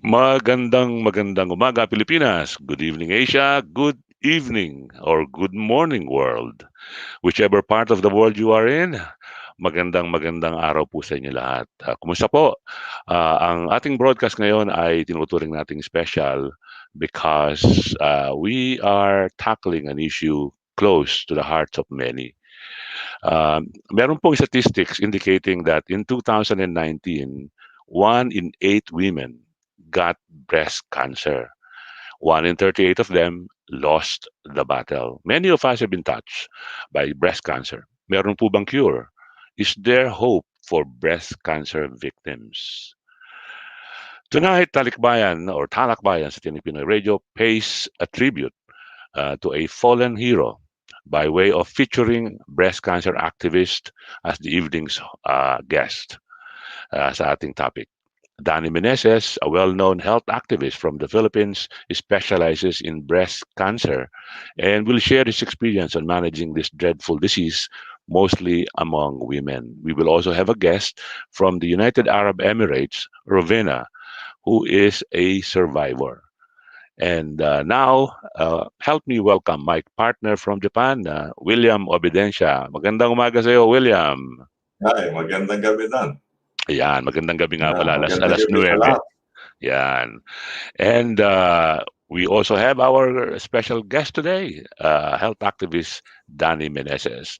Magandang umaga Pilipinas. Good evening Asia. Good evening or good morning world. Whichever part of the world you are in, magandang araw po sa inyo lahat. Kumusta po? Ang ating broadcast ngayon ay tinuturing nating special because we are tackling an issue close to the hearts of many. Meron pong statistics indicating that in 2019, 1 in 8 women got breast cancer. 1 in 38 of them lost the battle. Many of us have been touched by breast cancer. Meron po bang cure? Is there hope for breast cancer victims? Tonight, TalakBayan sa Tinig Pinoy Radio pays a tribute to a fallen hero by way of featuring breast cancer activist as the evening's guest sa ating topic. Danny Meneses, a well-known health activist from the Philippines, specializes in breast cancer and will share his experience on managing this dreadful disease, mostly among women. We will also have a guest from the United Arab Emirates, Rovena, who is a survivor. And now, help me welcome my partner from Japan, William Obidencia. Magandang umaga sa iyo, William. Ay, magandang gabi dan. Ayan, magandang gabi nga pala, Magandang alas gabi sa 9. lahat. Yan. And we also have our special guest today, health activist Danny Meneses.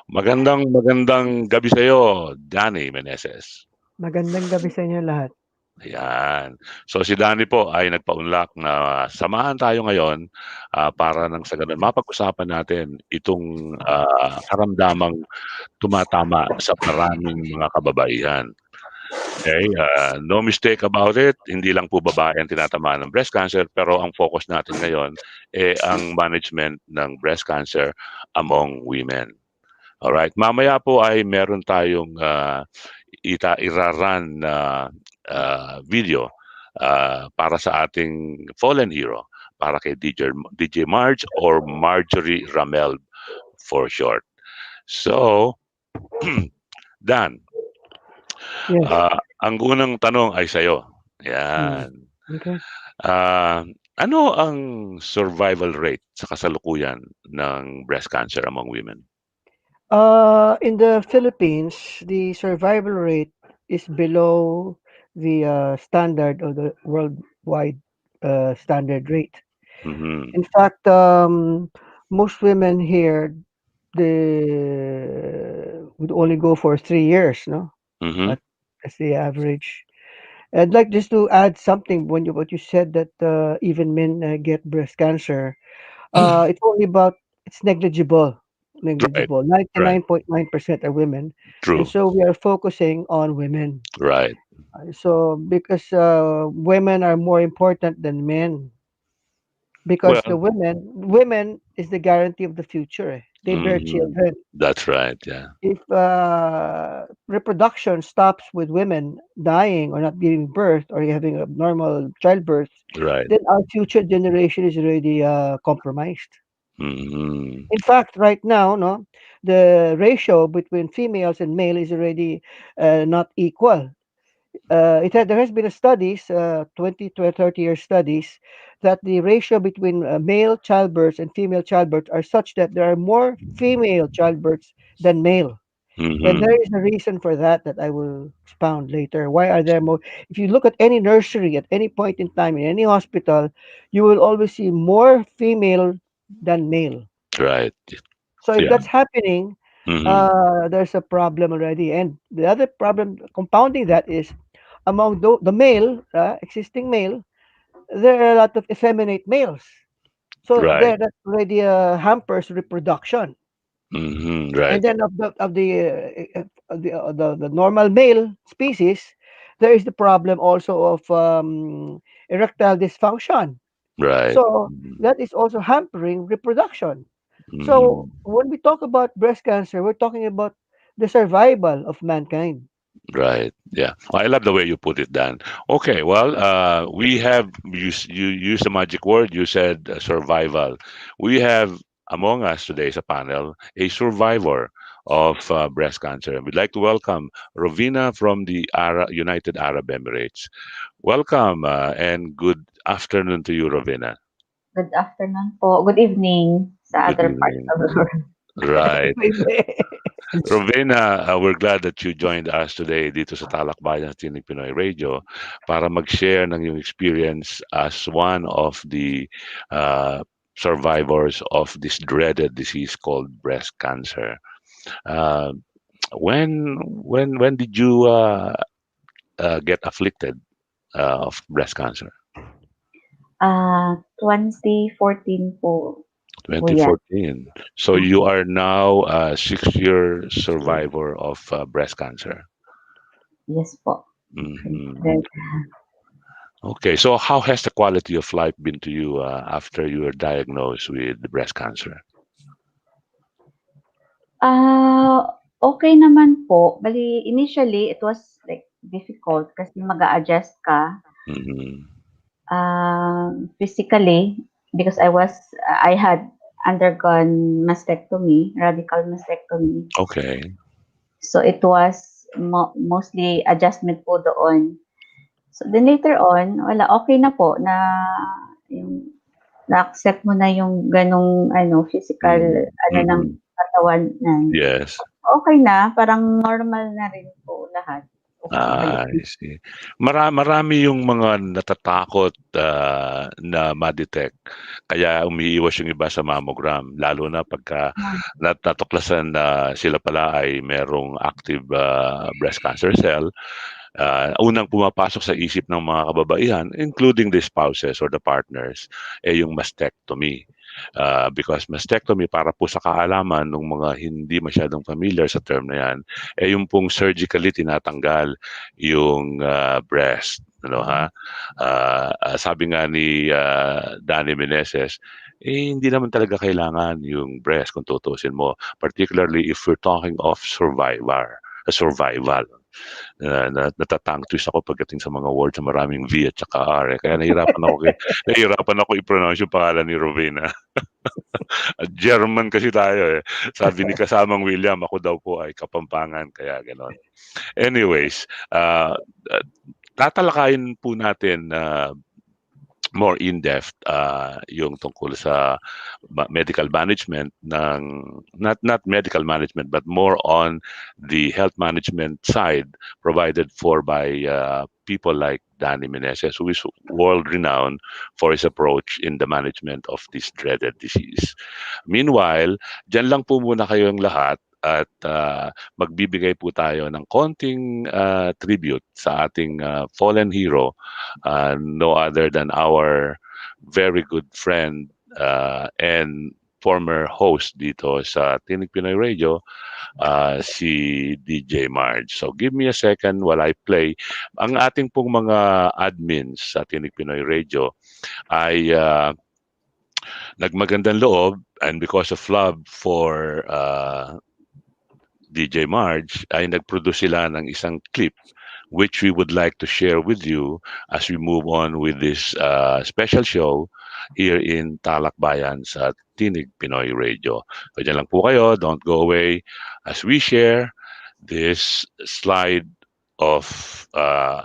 Magandang gabi sa iyo, Danny Meneses. Magandang gabi sa inyo lahat. Ayan. So si Danny po ay nagpaunlak na samahan tayo ngayon para nang sa ganun mapag-usapan natin itong karamdamang tumatama sa maraming mga kababaihan. Okay, no mistake about it. Hindi lang po babae ang tinatamaan ng breast cancer, pero ang focus natin ngayon ang management ng breast cancer among women. Alright, mamaya po ay meron tayong iraran na video para sa ating fallen hero, para kay DJ Marge or Marjorie Ramelb for short. So, Dan, Yes. ang unang tanong ay sa'yo. Yan. Okay. Ano ang survival rate sa kasalukuyan ng breast cancer among women? In the Philippines, the survival rate is below the standard or the worldwide standard rate. Mhm. In fact, most women here they would only go for 3 years, no? Mhm. That's the average. I'd like just to add something when what you said that even men get breast cancer. It's only about it's negligible. Right. 99.9% are women, True. and so we are focusing on women. Right. So because women are more important than men, because the Well, women is the guarantee of the future. They bear mhm. children. That's right. Yeah. If reproduction stops with women dying or not giving birth or having a normal childbirth, Right. then our future generation is already compromised. Mhm. In fact, right now, no, the ratio between females and male is already not equal. There has been a studies, 20 to 30-year studies, that the ratio between male childbirths and female childbirths are such that there are more female childbirths than male. And Mhm. there is a reason for that that I will expound later. Why are there more? If you look at any nursery at any point in time in any hospital, you will always see more female than male. Right. So if Yeah. that's happening, Mhm. there's a problem already. And the other problem compounding that is among the male, existing male, there are a lot of effeminate males. So Right. there that already hampers reproduction. Mhm. And Right. then the normal male species, there is the problem also of erectile dysfunction. Right. So that is also hampering reproduction. So Mhm. when we talk about breast cancer, we're talking about the survival of mankind. Right. Yeah. I love the way you put it, Dan. Okay. Well, we have you used the magic word. You said survival. We have among us today sa panel a survivor of breast cancer. We'd like to welcome Rovina from the United Arab Emirates. Welcome and good afternoon to you, Rovina. Good afternoon po. Good evening sa Good other parts evening. of the world. Right. Rovina, we're glad that you joined us today dito sa TalakBayan Tinig Pinoy Radio para mag-share ng yung experience as one of the uh, survivors of this dreaded disease called breast cancer. Uh, when did you get afflicted of breast cancer? 2014 po po yan. 2014. So you are now a 6-year survivor of breast cancer. Yes po. Mhm. Then, Okay, so how has the quality of life been to you after you were diagnosed with the breast cancer? okay naman po. Bali, initially, it was like difficult kasi mag-a-adjust ka Mhm. physically because I had undergone mastectomy, radical mastectomy. Okay. So it was mostly adjustment po doon. So then later on, wala, okay na po na yung na-accept mo na yung ganong physical Mhm. ng Mhm. katawan na Yes. okay na, parang normal na rin po lahat. Balik I see. Marami yung mga natatakot na ma-detect. Kaya umiiwas yung iba sa mammogram. Lalo na pagka natuklasan na sila pala ay merong active breast cancer cell. Unang pumapasok sa isip ng mga kababaihan, including the spouses or the partners, yung mastectomy. Because mastectomy, para po sa kaalaman ng mga hindi masyadong familiar sa term na yan, yung pong surgically tinatanggal yung breast. Ano ha? Sabi nga ni Danny Meneses, hindi naman talaga kailangan yung breast kung tutusin mo. Particularly if we're talking of survival. Natatang twist ako pagdating sa mga words na maraming V at saka R. Kaya nahihirapan ako i-pronounce yung pangalan ni Rovina. German kasi tayo eh. Sabi ni kasamang William, ako daw po ay Kapampangan, kaya ganon. Anyways, tatalakayin po natin more in-depth yung tungkol sa medical management ng not medical management but more on the health management side provided for by people like Danny Meneses, who is world renowned for his approach in the management of this dreaded disease. Meanwhile, dyan lang po muna kayong lahat at magbibigay po tayo ng konting tribute sa ating fallen hero, no other than our very good friend and former host dito sa Tinig Pinoy Radio, si DJ Marge. So give me a second while I play. Ang ating pong mga admins sa Tinig Pinoy Radio ay nagmagandang loob, and because of love for DJ Marge, ay nag-produce sila ng isang clip which we would like to share with you as we move on with this special show here in TalakBayan sa Tinig Pinoy Radio. So dyan lang po kayo, don't go away as we share this slide of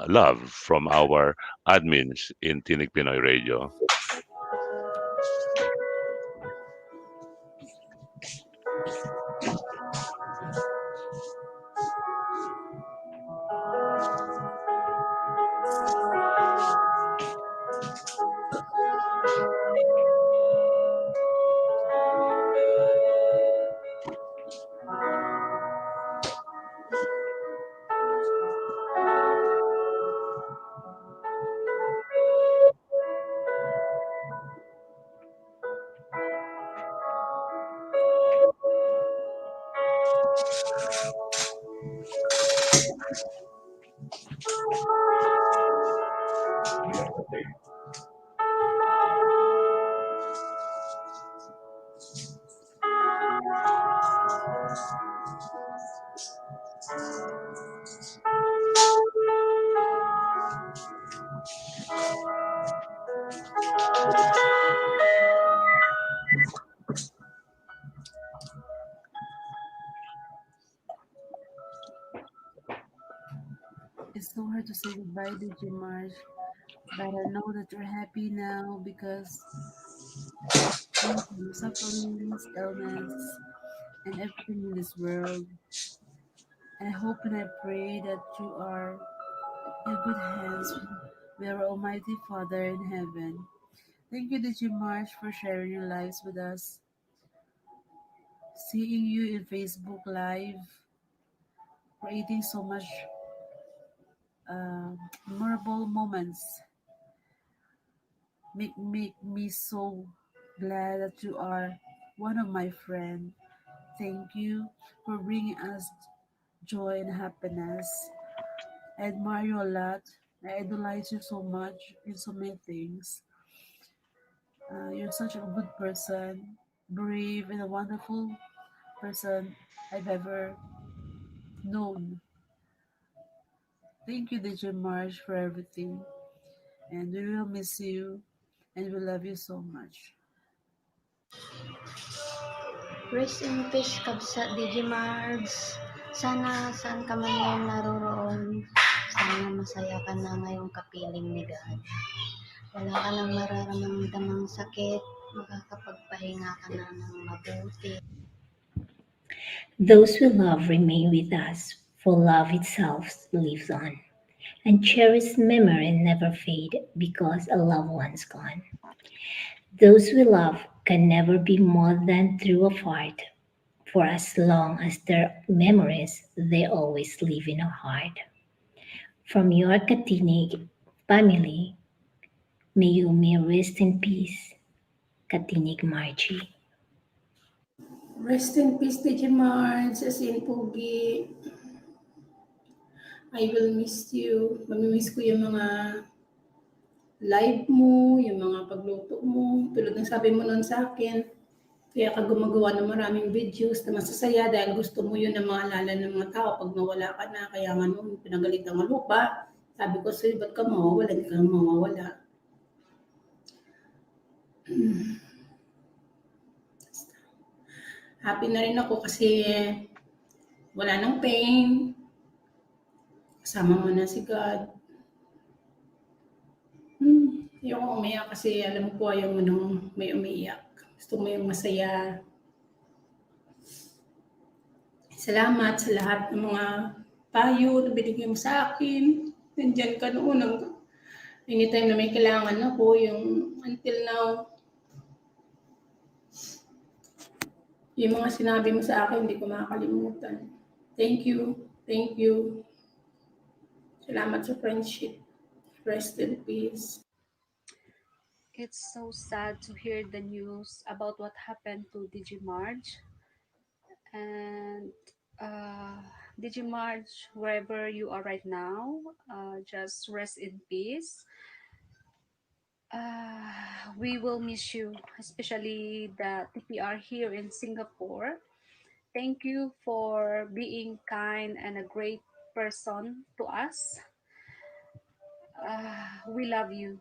love from our admins in Tinig Pinoy Radio. say goodbye to you, Marge, but I know that you're happy now because of your sufferings, ailments, and everything in this world. And I hope and I pray that you are in good hands with our Almighty Father in heaven. Thank you, DJ March, for sharing your lives with us. Seeing you in Facebook Live, creating so much uh, memorable moments, make me so glad that you are one of my friends. Thank you for bringing us joy and happiness. I admire you a lot. I idolize you so much in so many things. You're such a good person, brave, and a wonderful person I've ever known. Thank you, DJ March, for everything. And we will miss you and we love you so much. Rest in peace, Kabsa Digimards. Sana saan ka man ngayon naroroon, sana masaya ka na ngayong kapiling ni God. Wala ka nang mararamdamang sakit, makakapagpahinga ka na ng mabuti. Those we love remain with us, for love itself lives on, and cherished memory never fade because a loved one's gone. Those we love can never be more than through a fight, for as long as their memories, they always live in our heart. From your Katinig family, may rest in peace, Katinig Margie. Rest in peace, DJ Marge, as in Pugi. I will miss you. Mamimiss ko yung mga live mo, yung mga pagluto mo. Tulad ng sabi mo noon sa akin, kaya ka gumagawa ng maraming videos na masasaya dahil gusto mo yun na maalala ng mga tao pag nawala ka na. Kaya nga noon, pinagalit ang lupa. Sabi ko sa'yo, ba't ka mawawala? Hindi ka mawawala. Happy na rin ako kasi wala nang pain. Kasama mo na si God. Ayoko umiyak kasi alam ko ayaw mo nung may umiiyak. Gusto mo yung masaya. Salamat sa lahat ng mga payo na binigay mo sa akin. Nandyan ka noon. Anytime na may kailangan ako, yung until now, yung mga sinabi mo sa akin, hindi ko makakalimutan. Thank you. Thank you. Salamat sa friendship. Rest in peace. It's so sad to hear the news about what happened to DJ Marge. And uh, DJ Marge, wherever you are right now, just rest in peace. We will miss you, especially the TPR here in Singapore. Thank you for being kind and a great person to us. We love you.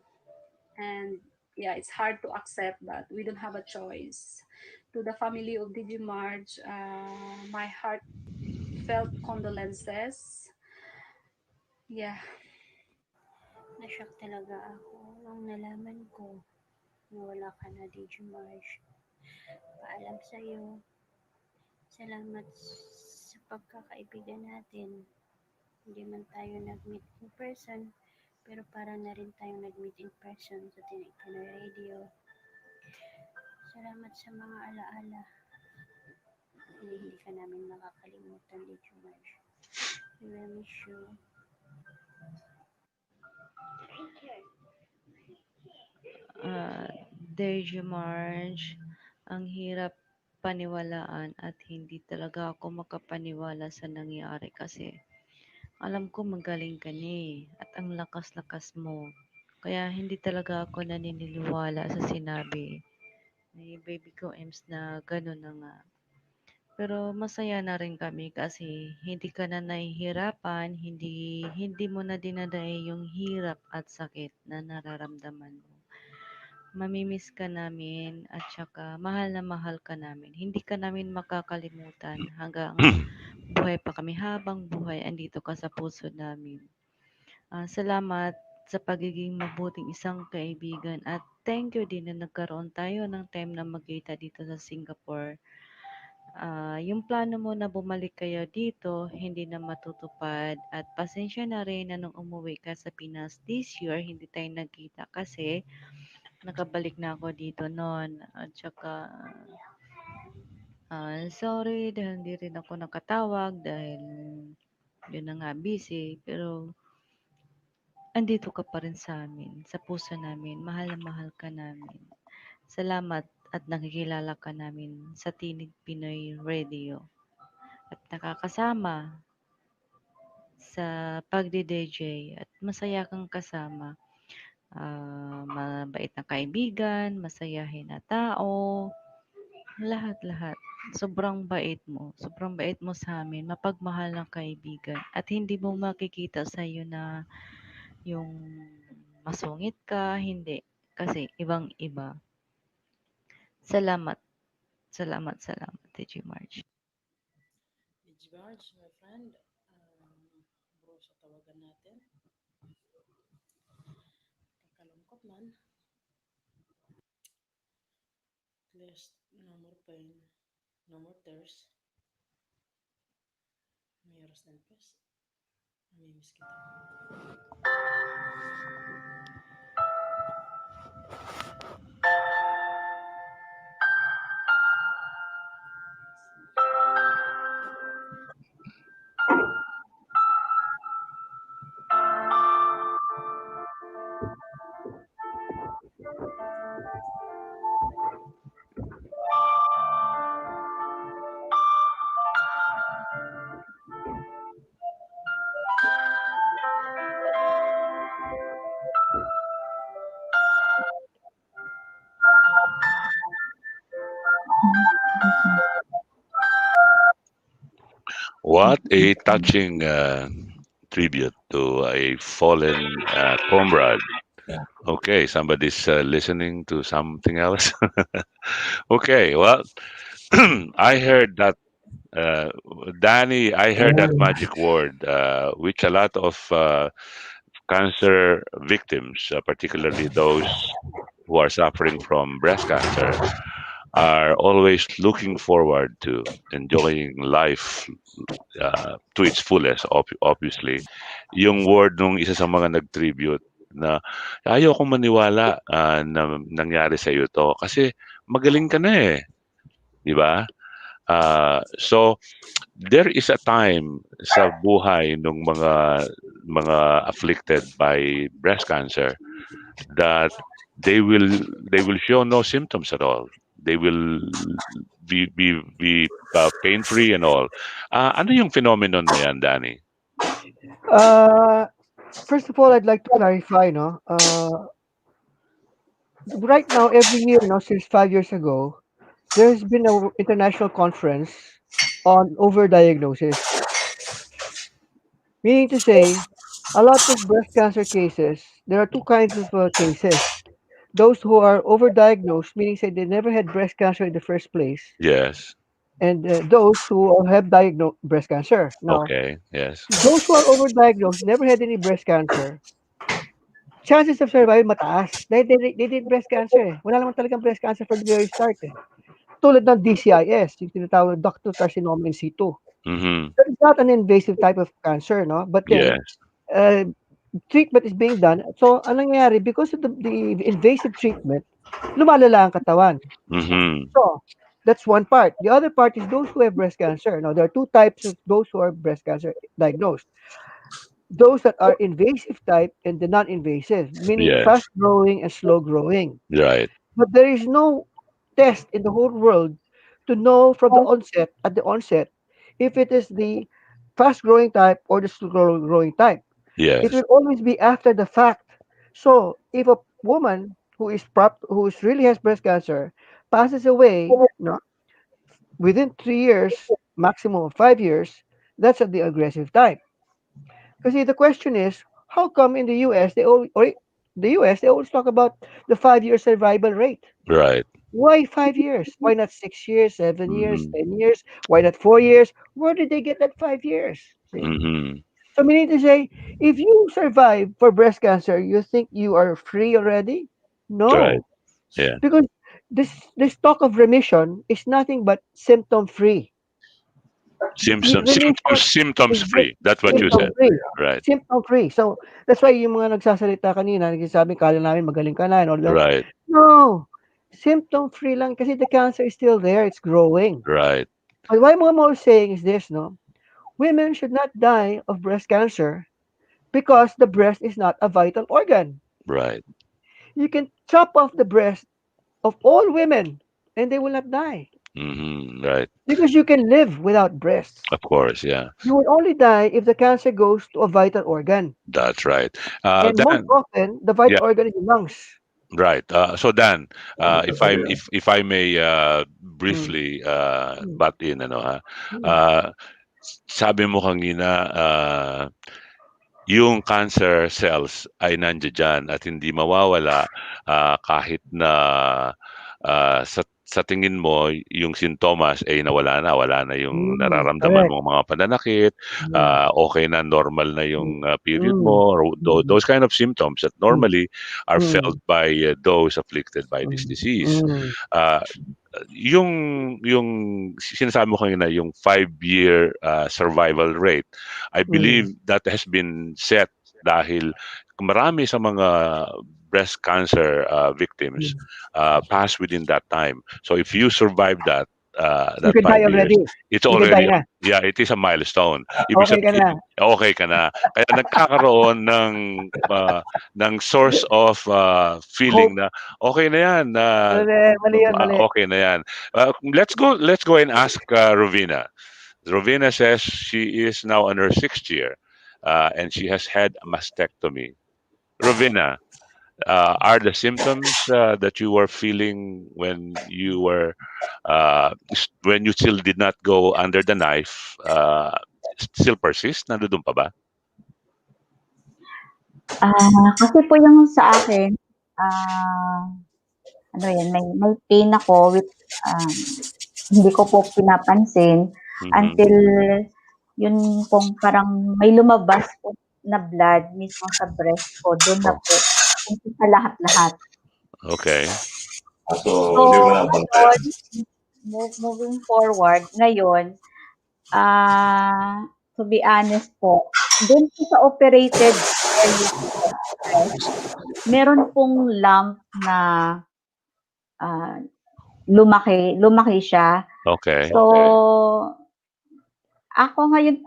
And yeah, it's hard to accept, but we don't have a choice. To the family of DJ Marge, my heartfelt condolences. Yeah. Nashock talaga ako nung nalaman ko na wala ka na, DJ Marge. Paalam sa'yo. Salamat sa pagkakaibigan natin. Hindi man tayo nag-meet in person, pero parang na rin tayo nag-meet in person sa Tinig Pinoy Radio. Salamat sa mga alaala. Hindi ka namin makakalimutan, DJ Marge. We will miss you. Ah, Deja Marge, ang hirap paniwalaan at hindi talaga ako makapaniwala sa nangyari kasi alam ko magaling ka na at ang lakas-lakas mo. Kaya hindi talaga ako naniniwala sa sinabi ni baby ko Ems na gano'n na nga. Pero masaya na rin kami kasi hindi ka na nahihirapan, hindi mo na dinadae yung hirap at sakit na nararamdaman mo. Mamimiss ka namin at saka mahal na mahal ka namin. Hindi ka namin makakalimutan hanggang buhay pa kami. Habang buhay, andito ka sa puso namin. Salamat sa pagiging mabuting isang kaibigan at thank you din na nagkaroon tayo ng time na magkita dito sa Singapore. Yung plano mo na bumalik kayo dito, hindi na matutupad at pasensya na rin na nung umuwi ka sa Pinas this year, hindi tayo nagkita kasi nakabalik na ako dito noon. At saka, sorry dahil hindi rin ako nakatawag dahil yun na nga busy. Pero andito ka pa rin sa amin, sa puso namin, mahal na mahal ka namin. Salamat at nakikilala ka namin sa Tinig Pinoy Radio at nakakasama sa pagdi-DJ at masaya kang kasama. Mabait na kaibigan, masayahin na tao, lahat-lahat. Sobrang bait mo sa amin, mapagmahal na kaibigan at hindi mo makikita sa iyo na yung masungit ka, hindi. Kasi ibang-iba. Salamat, salamat, DJ Marge. DJ Marge, my friend, bro sa tawagan natin. Kakalungkot man. At least, no more pain, no more tears. May oras ng pes. Namimiss kita. What a touching tribute to a fallen comrade. Yeah. Okay, somebody's listening to something else. Okay, well, I heard that, uh, Danny, I heard that magic word, which a lot of cancer victims, particularly those who are suffering from breast cancer, are always looking forward to enjoying life to its fullest, obviously. Yung word nung isa sa mga nag-tribute na ayaw kong maniwala na nangyari sa iyo to kasi magaling ka na eh, di ba? So there is a time sa buhay ng mga afflicted by breast cancer that they will show no symptoms at all. They will be pain free and all. Ano yung phenomenon na yan, Danny? Uh, First of all, I'd like to clarify, no. Right now, every year, no, since 5 years ago, there has been a international conference on overdiagnosis. Meaning to say, a lot of breast cancer cases, there are two kinds of cases. Those who are overdiagnosed, meaning say they never had breast cancer in the first place, Yes. and those who have diagnosed breast cancer. Now, Okay. Yes. those who are overdiagnosed, never had any breast cancer, chances of survival mataas. They did breast cancer eh. Wala naman talagang breast cancer from the very start eh. Tulad ng DCIS, yung tinatawag ductal carcinoma in situ. Mm-hmm. That is not an invasive type of cancer, no? But then, Yes. uh, treatment is being done. So, anong nangyayari? Because of the invasive treatment, lumalala ang katawan. Mm-hmm. So, that's one part. The other part is those who have breast cancer. Now, there are two types of those who are breast cancer diagnosed. Those that are invasive type and the non-invasive, meaning Yes. fast growing and slow growing. Right. But there is no test in the whole world to know from the onset, at the onset, if it is the fast growing type or the slow growing type. It Yes. will always be after the fact. So if a woman who is really has breast cancer passes away, no, within 3 years, maximum of 5 years, that's at the aggressive type. Because the question is, how come in the US they always talk about the 5 year survival rate? Right. Why 5 years? Why not 6 years, 7 years, Mm-hmm. 10 years? Why not 4 years? Where did they get that 5 years? See? Mm-hmm. So meaning to say, if you survive for breast cancer, you think you are free already? Right. No, Yeah. because this talk of remission is nothing but symptom free. Remission Symptoms is just free. That's what you symptom said. free. Right. Symptom free. So that's why yung mga nagsasalita kanina, nagsasabi kala namin magaling ka na and all that. Right. No, symptom free lang kasi the cancer is still there. It's growing. Right. But what I'm more saying is this, no? Women should not die of breast cancer because the breast is not a vital organ. Right. You can chop off the breast of all women and they will not die Right. because you can live without breasts. Of course. Yeah. You will only die if the cancer goes to a vital organ. That's right. And most Dan. often, the Yeah. vital organ is the lungs. Right. So Dan, Yeah. if I may Mm, briefly mm, butt in, ano ha, mm, uh, sabi mo kanina, yung cancer cells ay nandiyan at hindi mawawala kahit na sa tingin mo yung sintomas ay nawala na, wala na yung nararamdaman correct. mong mga pananakit, Mm, okay na, normal na mm, yung period mm, mo, or mm, those kind of symptoms that mm, normally are felt mm, by those afflicted by this mm, disease. mm, Uh, yung sinasabi mo kanina, yung 5-year survival rate, I mm, believe that has been set dahil marami sa mga breast cancer victims mm. pass within that time. So if you survive You that can die 5 years, already. it's You can die already, na. yeah, it is a milestone. Ibig Okay ka na. sabihin, okay ka na. Kaya nagkakaroon ng source of feeling Hope. na okay na yan, Mali, mali yan, mali. okay na yan. Let's go and ask Rovina. Rovina says she is now on her 6th year, and she has had a mastectomy. Rovina, are the symptoms that you were feeling when you still did not go under the knife still persist? Nandoon pa ba? Kasi po yung sa akin, ah, ano yan, may pain ako with, hindi ko po pinapansin Mhm. until yun pong parang may lumabas po na blood mismo sa breast ko, dun na po, umpisa lahat-lahat. Okay. So, So, hindi mo na bantayan. ngayon, moving forward, ngayon, to be honest po, dun po sa operated area ko sa breast, meron pong lump na lumaki siya. Okay. So, ako ngayon,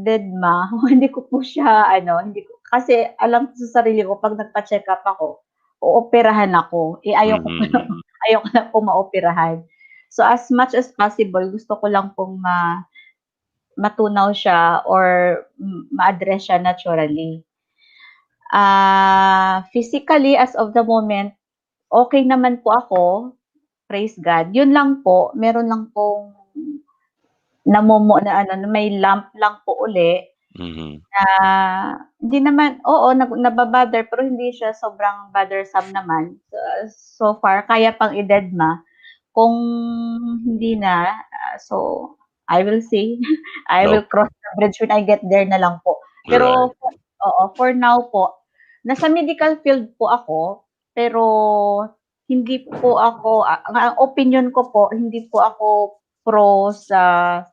dedma, hindi ko po siya, hindi ko, kasi alam ko sa sarili ko, pag nagpa-check up ako, ooperahan ako. Ayoko po, Mhm. ayoko na po maoperahan. So, as much as possible, gusto ko lang pong matunaw siya or ma-address siya naturally. Physically, as of the moment, okay naman po ako. Praise God. Yun lang po, meron lang pong na may lump lang po uli. Mhm. Hindi naman, oo, nababother, pero hindi siya sobrang bothersome naman. So far, kaya pang i-dedma. Kung hindi na, so I will see. I No. will cross the bridge when I get there na lang po. Right. Pero, for now po, nasa medical field po ako, pero hindi po ako, ang opinion ko po, hindi po ako pro sa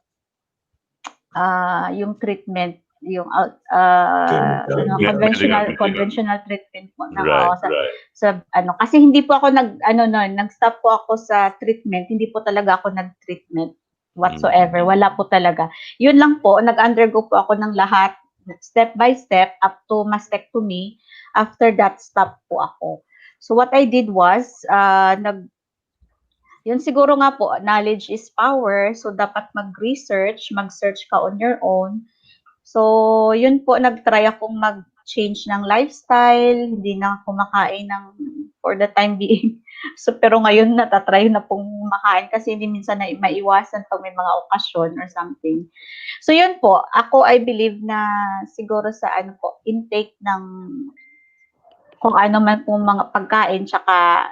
yung treatment, yung Medical. conventional treatment po ng Right. sa kasi hindi po ako nag-stop po ako sa treatment, hindi po talaga ako nag-treatment whatsoever, wala po talaga. Yun lang po, nag-undergo po ako ng lahat step by step up to mastectomy. After that, stop po ako. So what I did was yun siguro nga po, knowledge is power. So, dapat mag-research, mag-search ka on your own. So, yun po, nag-try akong mag-change ng lifestyle. Hindi na ako makain for the time being. So, pero ngayon, natatry na pong makain kasi hindi minsan na maiwasan pag may mga okasyon or something. So, yun po, ako, I believe na siguro sa intake ng kung ano man pong mga pagkain, tsaka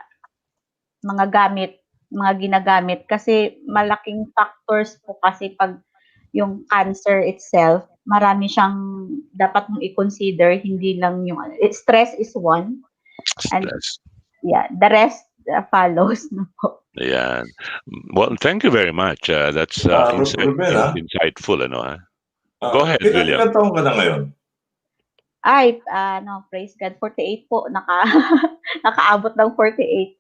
mga gamit, mga ginagamit kasi malaking factors po kasi pag yung cancer itself, marami siyang dapat mong i-consider, hindi lang yung stress is one, and Stress. yeah, the rest follows na po. Ayan. Well, thank you very much. That's Rubena, insightful, ano, ha? Go ahead, ilan, William. ilan taong ka na ngayon? Ay, praise God, 48 po, nakaabot ng 48.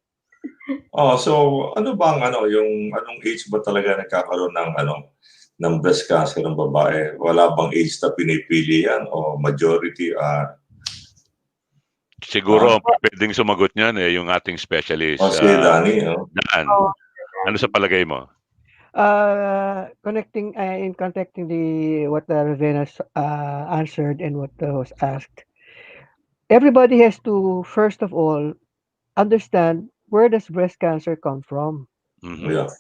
So ano bang yung anong age ba talaga nagkakaroon ng breast cancer ng babae? Wala bang age na pinipili yan o majority Siguro, pwedeng sumagot niyan yung ating specialist. si Danny, Dan, ano sa palagay mo? In connecting what Ravenna answered and what was asked, everybody has to first of all understand where does breast cancer come from. Yeah.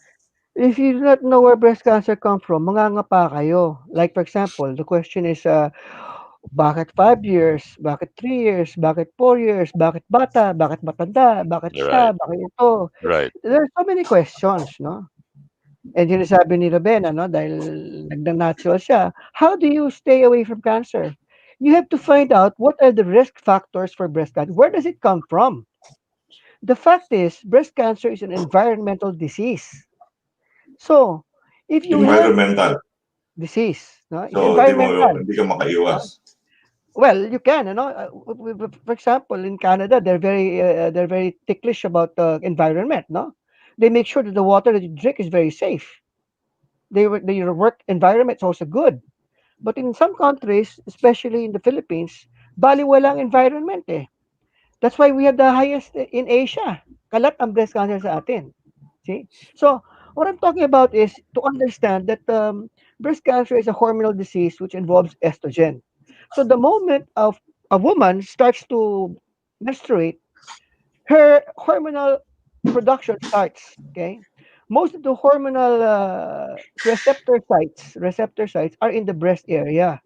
If you do not know where breast cancer come from, mangangapa kayo. Like for example, the question is, bakit 5 years? Bakit 3 years? Bakit 4 years? Bakit bata? Bakit matanda? Bakit Right. siya? Bakit ito? Right. There are so many questions, no? And sinasabi ni Rabena, no, dahil nagna-natural siya, how do you stay away from cancer? You have to find out what are the risk factors for breast cancer. Where does it come from? The fact is, breast cancer is an environmental disease. So, if you have Environmental. disease, no, it's So environmental. hindi ka makaiwas. Well, you can, for example, in Canada, they're very ticklish about the environment, no? They make sure that the water that you drink is very safe. Your work environment is also good. But in some countries, especially in the Philippines, baliwalang environment eh. That's why we have the highest in Asia. Kalat ang breast cancer sa atin. See? So, what I'm talking about is to understand that breast cancer is a hormonal disease which involves estrogen. So, the moment of a woman starts to menstruate, her hormonal production starts. Okay, most of the hormonal receptor sites are in the breast area.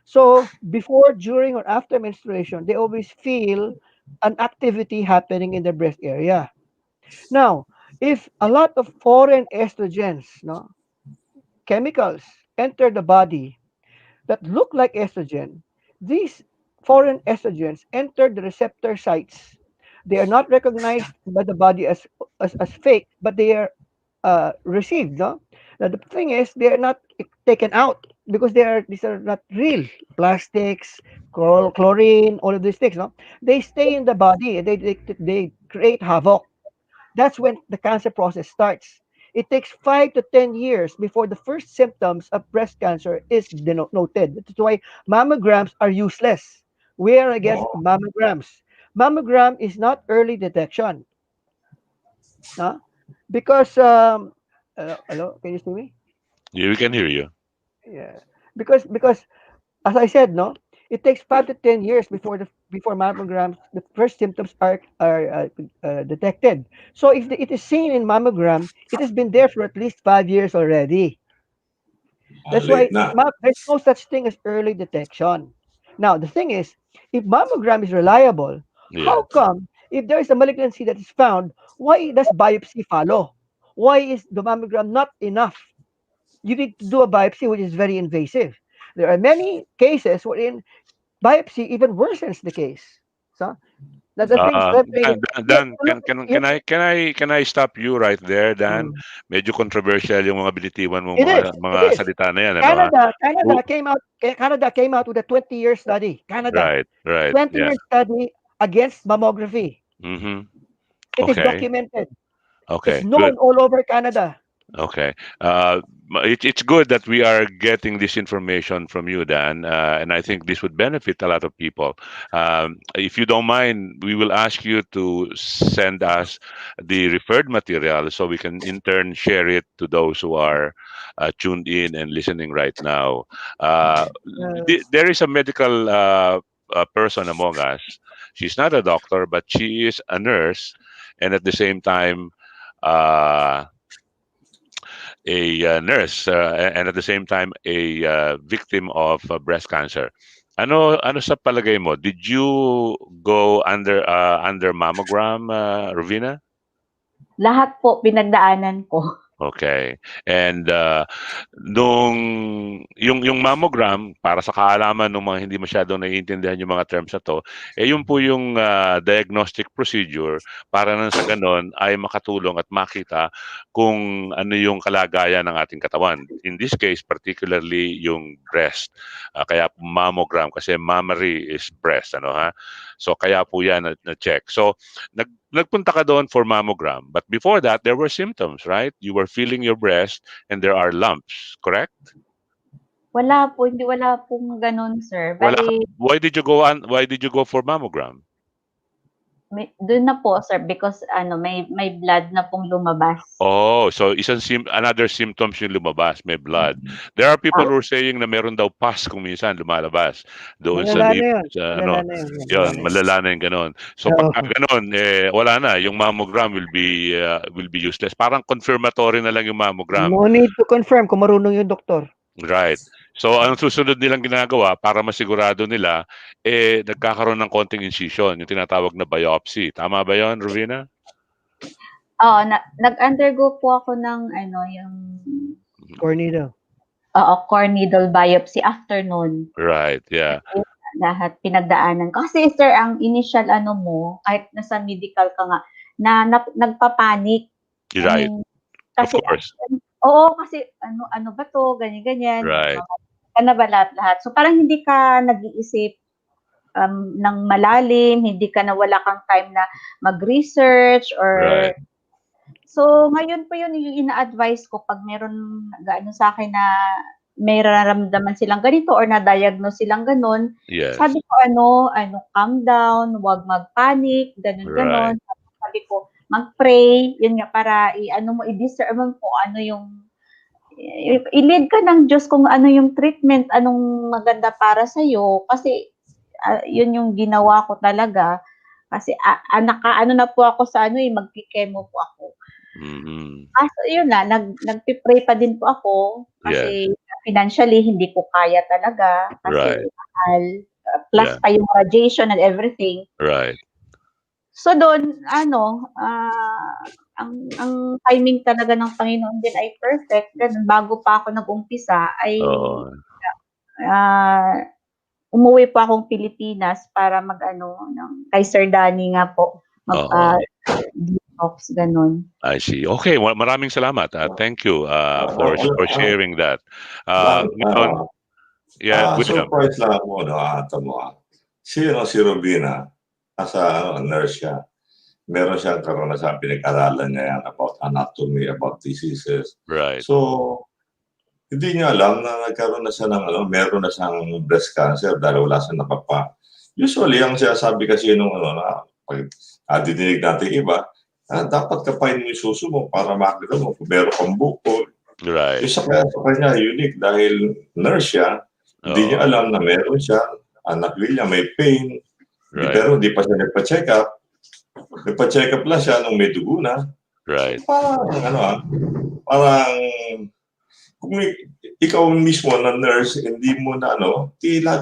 So before, during, or after menstruation, they always feel an activity happening in the breast area. Now, if a lot of foreign estrogens, no, chemicals enter the body that look like estrogen, these foreign estrogens enter the receptor sites. They are not recognized by the body as fake, but they are received. No, now the thing is they are not taken out because these are not real plastics, chlorine, all of these things. No, they stay in the body and they create havoc. That's when the cancer process starts. It takes 5 to 10 years before the first symptoms of breast cancer is noted. That's why mammograms are useless. We are against mammograms. Mammogram is not early detection. No? Because, hello, can you see me? Yeah, we can hear you. Yeah. Because as I said, no, it takes 5 to 10 years before mammograms the first symptoms are detected. So if it is seen in mammogram, it has been there for at least 5 years already. That's why Late na. there's no such thing as early detection. Now the thing is, if mammogram is reliable, Yeah. how come if there is a malignancy that is found, why does biopsy follow? Why is the mammogram not enough? You need to do a biopsy, which is very invasive. There are many cases wherein biopsy even worsens the case. So that the things that they Dan, look, can I stop you right there, Dan? Mm. Medyo controversial yung mga binitiwan mong It is. mga It is. salita na yan, ano ha? Canada came out with a 20-year study. Canada, Right. 20-year Yeah. study against mammography. Mm-hmm. It is Okay. documented. It's Okay. Good. known all over Canada. Okay. It's good that we are getting this information from you, Dan, and I think this would benefit a lot of people. If you don't mind, we will ask you to send us the referred material so we can in turn share it to those who are tuned in and listening right now. There is a medical person among us. She's not a doctor, but she is a nurse, and at the same time, a nurse and at the same time a victim of breast cancer. Ano sa palagay mo? Did you go under mammogram, Rovina? Lahat po pinagdaanan ko. Okay. And nung yung mammogram para sa kaalaman ng mga hindi masyadong naiintindihan yung mga terms na to, yun po yung diagnostic procedure para nang sa ganon ay makatulong at makita kung ano yung kalagayan ng ating katawan. In this case, particularly yung breast. Kaya po mammogram kasi mammary is breast, ano ha? So kaya po yan na-check. So nagpunta ka doon for mammogram. But before that, there were symptoms, right? You were feeling your breast and there are lumps, correct? Wala po, wala pong gano'n, sir. Wala. Bale, Why did you go for mammogram? doon na po, sir, because may blood na pong lumabas. Oh, so another symptoms yung lumabas, may blood. There are people who are saying na meron daw pus kung minsan lumalabas doon sa Malala na lip, yun. sa Malala na yun. yun, malala na yung ganon. So Oo. pagka ganon, wala na, yung mammogram will be useless. Parang confirmatory na lang yung mammogram. No need to confirm kung marunong yung doktor. Right. So, ang susunod nilang ginagawa para masigurado nila, nagkakaroon ng konting incision, yung tinatawag na biopsy. Tama ba yun, Rovina? Oo, nag-undergo po ako ng yung Core needle. core needle biopsy after noon. Right, yeah. Lahat pinagdaanan ko. Kasi, sir, ang initial mo, kahit nasa medical ka nga, nagpapanik. Right. Of Kasi, course. oo, kasi ano ba to, ganyan-ganyan. Right. Ka na ba lahat? So, parang hindi ka nag-iisip ng malalim, hindi ka na wala kang time na mag-research or... Right. So, ngayon po yun yung ina-advise ko pag meron sa akin na may nararamdaman silang ganito or na-diagnose silang ganon. Yes. Sabi ko, calm down, huwag mag-panic, ganon. Sabi ko, mag-pray, yun nga, para i-discern mo ano yung i-lead ka ng Diyos kung ano yung treatment, anong maganda para sa'yo. Kasi, yun yung ginawa ko talaga. Kasi, na po ako sa magki-chemo po ako. Mm-hmm. Yun na, nagpipray pa din po ako. Kasi, financially, hindi ko kaya talaga. Kasi, mahal. Plus pa yung radiation and everything. Right. So doon, ang timing talaga ng Panginoon din ay perfect. Ganun, bago pa ako nag-umpisa, ay umuwi pa akong Pilipinas para kay Sir Danny nga po, detox, ganun. I see. Okay, maraming salamat. Thank you for sharing that. Ngayon, surprise lang ako, si Rovina, nurse siya. Meron siyang karanasan, pinag-aralan niya yan about anatomy, about diseases. Right. So, hindi niya alam na nagkaroon na siya ng meron na siyang breast cancer dahil wala siyang napapa. Usually, ang sinasabi kasi nung pag didinig natin iba, dapat kapain mo yung suso mo para makita mo kung meron kang buko. Right. Isa kaya sa kanya unique dahil nurse siya, hindi niya alam na meron siya, anak niya may pain, pero hindi pa siya nagpa-check up. Nagpa-check up lang siya nung may dugo na. Right. Parang kung ikaw mismo na nurse, hindi mo na lalo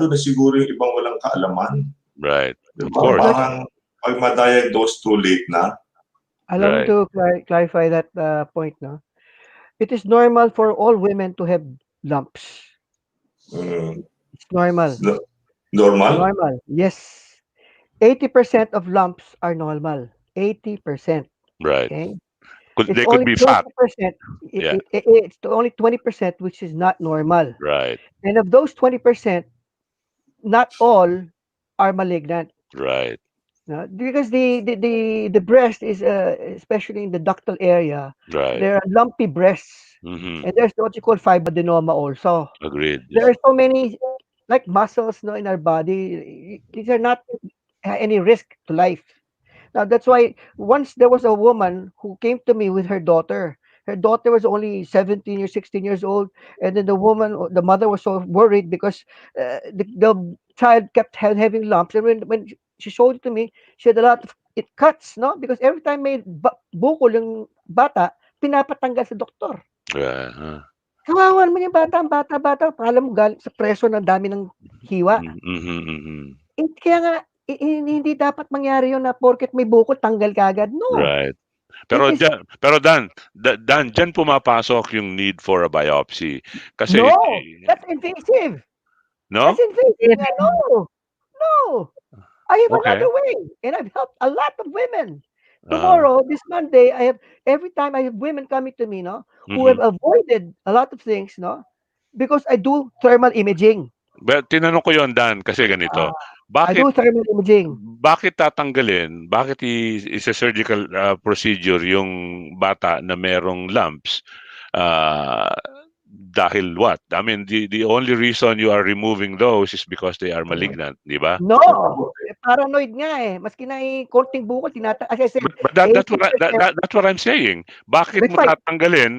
na siguro yung ibang walang kaalaman. Right. Diba? Of course. Parang pag ma-diagnose too late na. Allow me to clarify that point, no? It is normal for all women to have lumps. It's normal. Normal? Normal, yes. 80% of lumps are normal. 80%. Right. Okay? They could be fat. It's only 20% which is not normal. Right. And of those 20%, not all are malignant. Right. Because the breast is especially in the ductal area, there are lumpy breasts, and there's what you call fibroadenoma also. Agreed. There are so many like muscles in our body. These are not any risk to life. Now that's why once there was a woman who came to me with her daughter. Her daughter was only 17 or 16 years old, and then the mother was so worried because the child kept having lumps. And when she showed it to me, she had a lot of it cuts, no? Because every time may bukol yung bata, pinapatanggal sa doktor. Kawawan mo yung bata, pala mo galing sa preso ng dami ng hiwa. Kaya nga, hindi dapat mangyari yun na porket may bukol, tanggal ka agad. No. Right. It Pero is Dan, diyan pumapasok yung need for a biopsy. Kasi, no, that's invasive. That's no? invasive. Yeah, no, no. I have Okay. another way, and I've helped a lot of women. Uh, Tomorrow, this Monday, I have every time I have women coming to me, no, who have mhm. avoided a lot of things, no, because I do thermal imaging. But tinanong ko yon Dan kasi Uh, ganito. I Bakit do thermal imaging. bakit tatanggalin? Bakit isa-surgical procedure yung bata na merong lumps? Uh, dahil what? I mean, the only reason you are removing those is because they are malignant, di ba? No, paranoid nga eh. Maski na konting bukol, as I said, But that's what 80%. that's what I'm saying. Bakit Wait, mo fine. tatanggalin?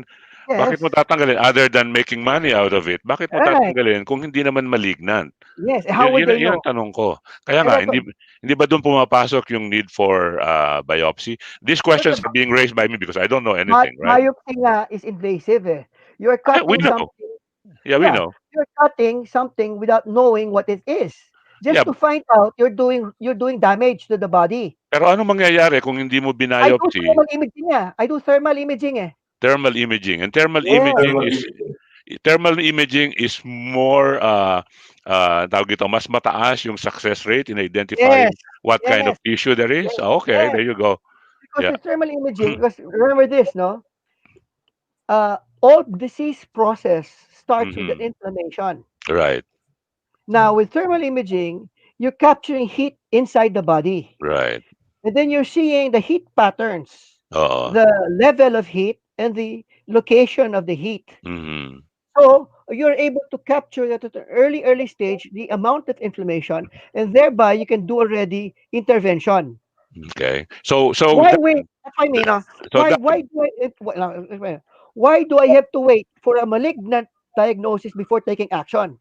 Bakit Yes, mo tatanggalin other than making money out of it? Bakit mo right. tatanggalin kung hindi naman malignant? Yes, how would they Yun know? ang tanong ko. Kaya And nga, that's what, hindi ba doon pumapasok yung need for biopsy? These but questions the are being raised by me because I don't know anything, right? biopsy nga is invasive eh. You're We cutting know. something, Yeah, we yeah, know. you're cutting something without knowing what it is. Yeah, Just to find out you're doing damage to the body. pero ano mangyayari kung hindi mo I do biopsy thermal imaging eh. I do thermal imaging eh. thermal imaging? And thermal Yes, imaging Thermal is imaging. more tawag ito, mas mataas yung success rate in yes, identifying what kind of yes, tissue there is. yes, Okay, yes. there you go. Because Yeah. with thermal imaging, because remember this, no? All disease process starts with an Mhm. inflammation. Right, Now, with thermal imaging, you're capturing heat inside the body. right. And then you're seeing the heat patterns, Oo. the level of heat, and the location of the heat. Mhm. So you're able to capture that at an early stage, the amount of inflammation, and thereby you can do already intervention. Okay. So Why wait? That's what I mean. so Why that why do I why do I have to wait for a malignant diagnosis before taking action?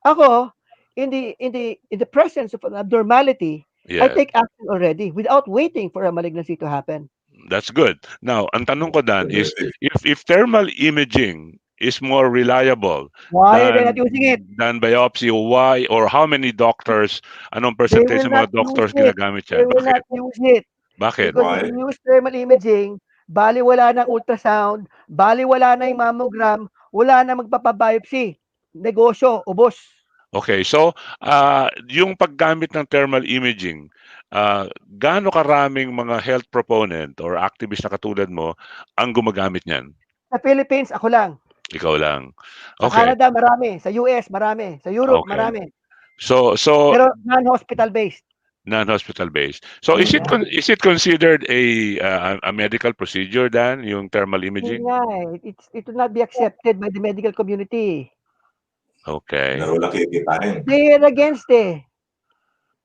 Ako, in the presence of an abnormality, I yes, take action already without waiting for a malignancy to happen. that's good. Now, ang tanong ko dan is Effective. if thermal imaging is more reliable Why are they not than using it? biopsy, why or how many doctors, anong They percentage will ng not mga use doctors it. ginagamit They yan? will Bakit? not use it. Bakit? Because if Why? you use thermal imaging, baliwala ng ultrasound, baliwala na yung mammogram, wala na magpapabiopsy. Negosyo, ubos. Okay, so yung paggamit ng thermal imaging, gaano karaming mga health proponent or activist na katulad mo ang gumagamit niyan? Sa Philippines, ako lang. Ikaw lang. Sa Okay, Canada, marami. Sa US, marami. Sa Europe, okay. marami. So Pero non-hospital based. non-hospital based. So Yeah. is it considered a medical procedure then yung thermal Hindi imaging? nga eh. It will not be accepted by the medical community. Okay. Dahil wala kikitain. They're against eh.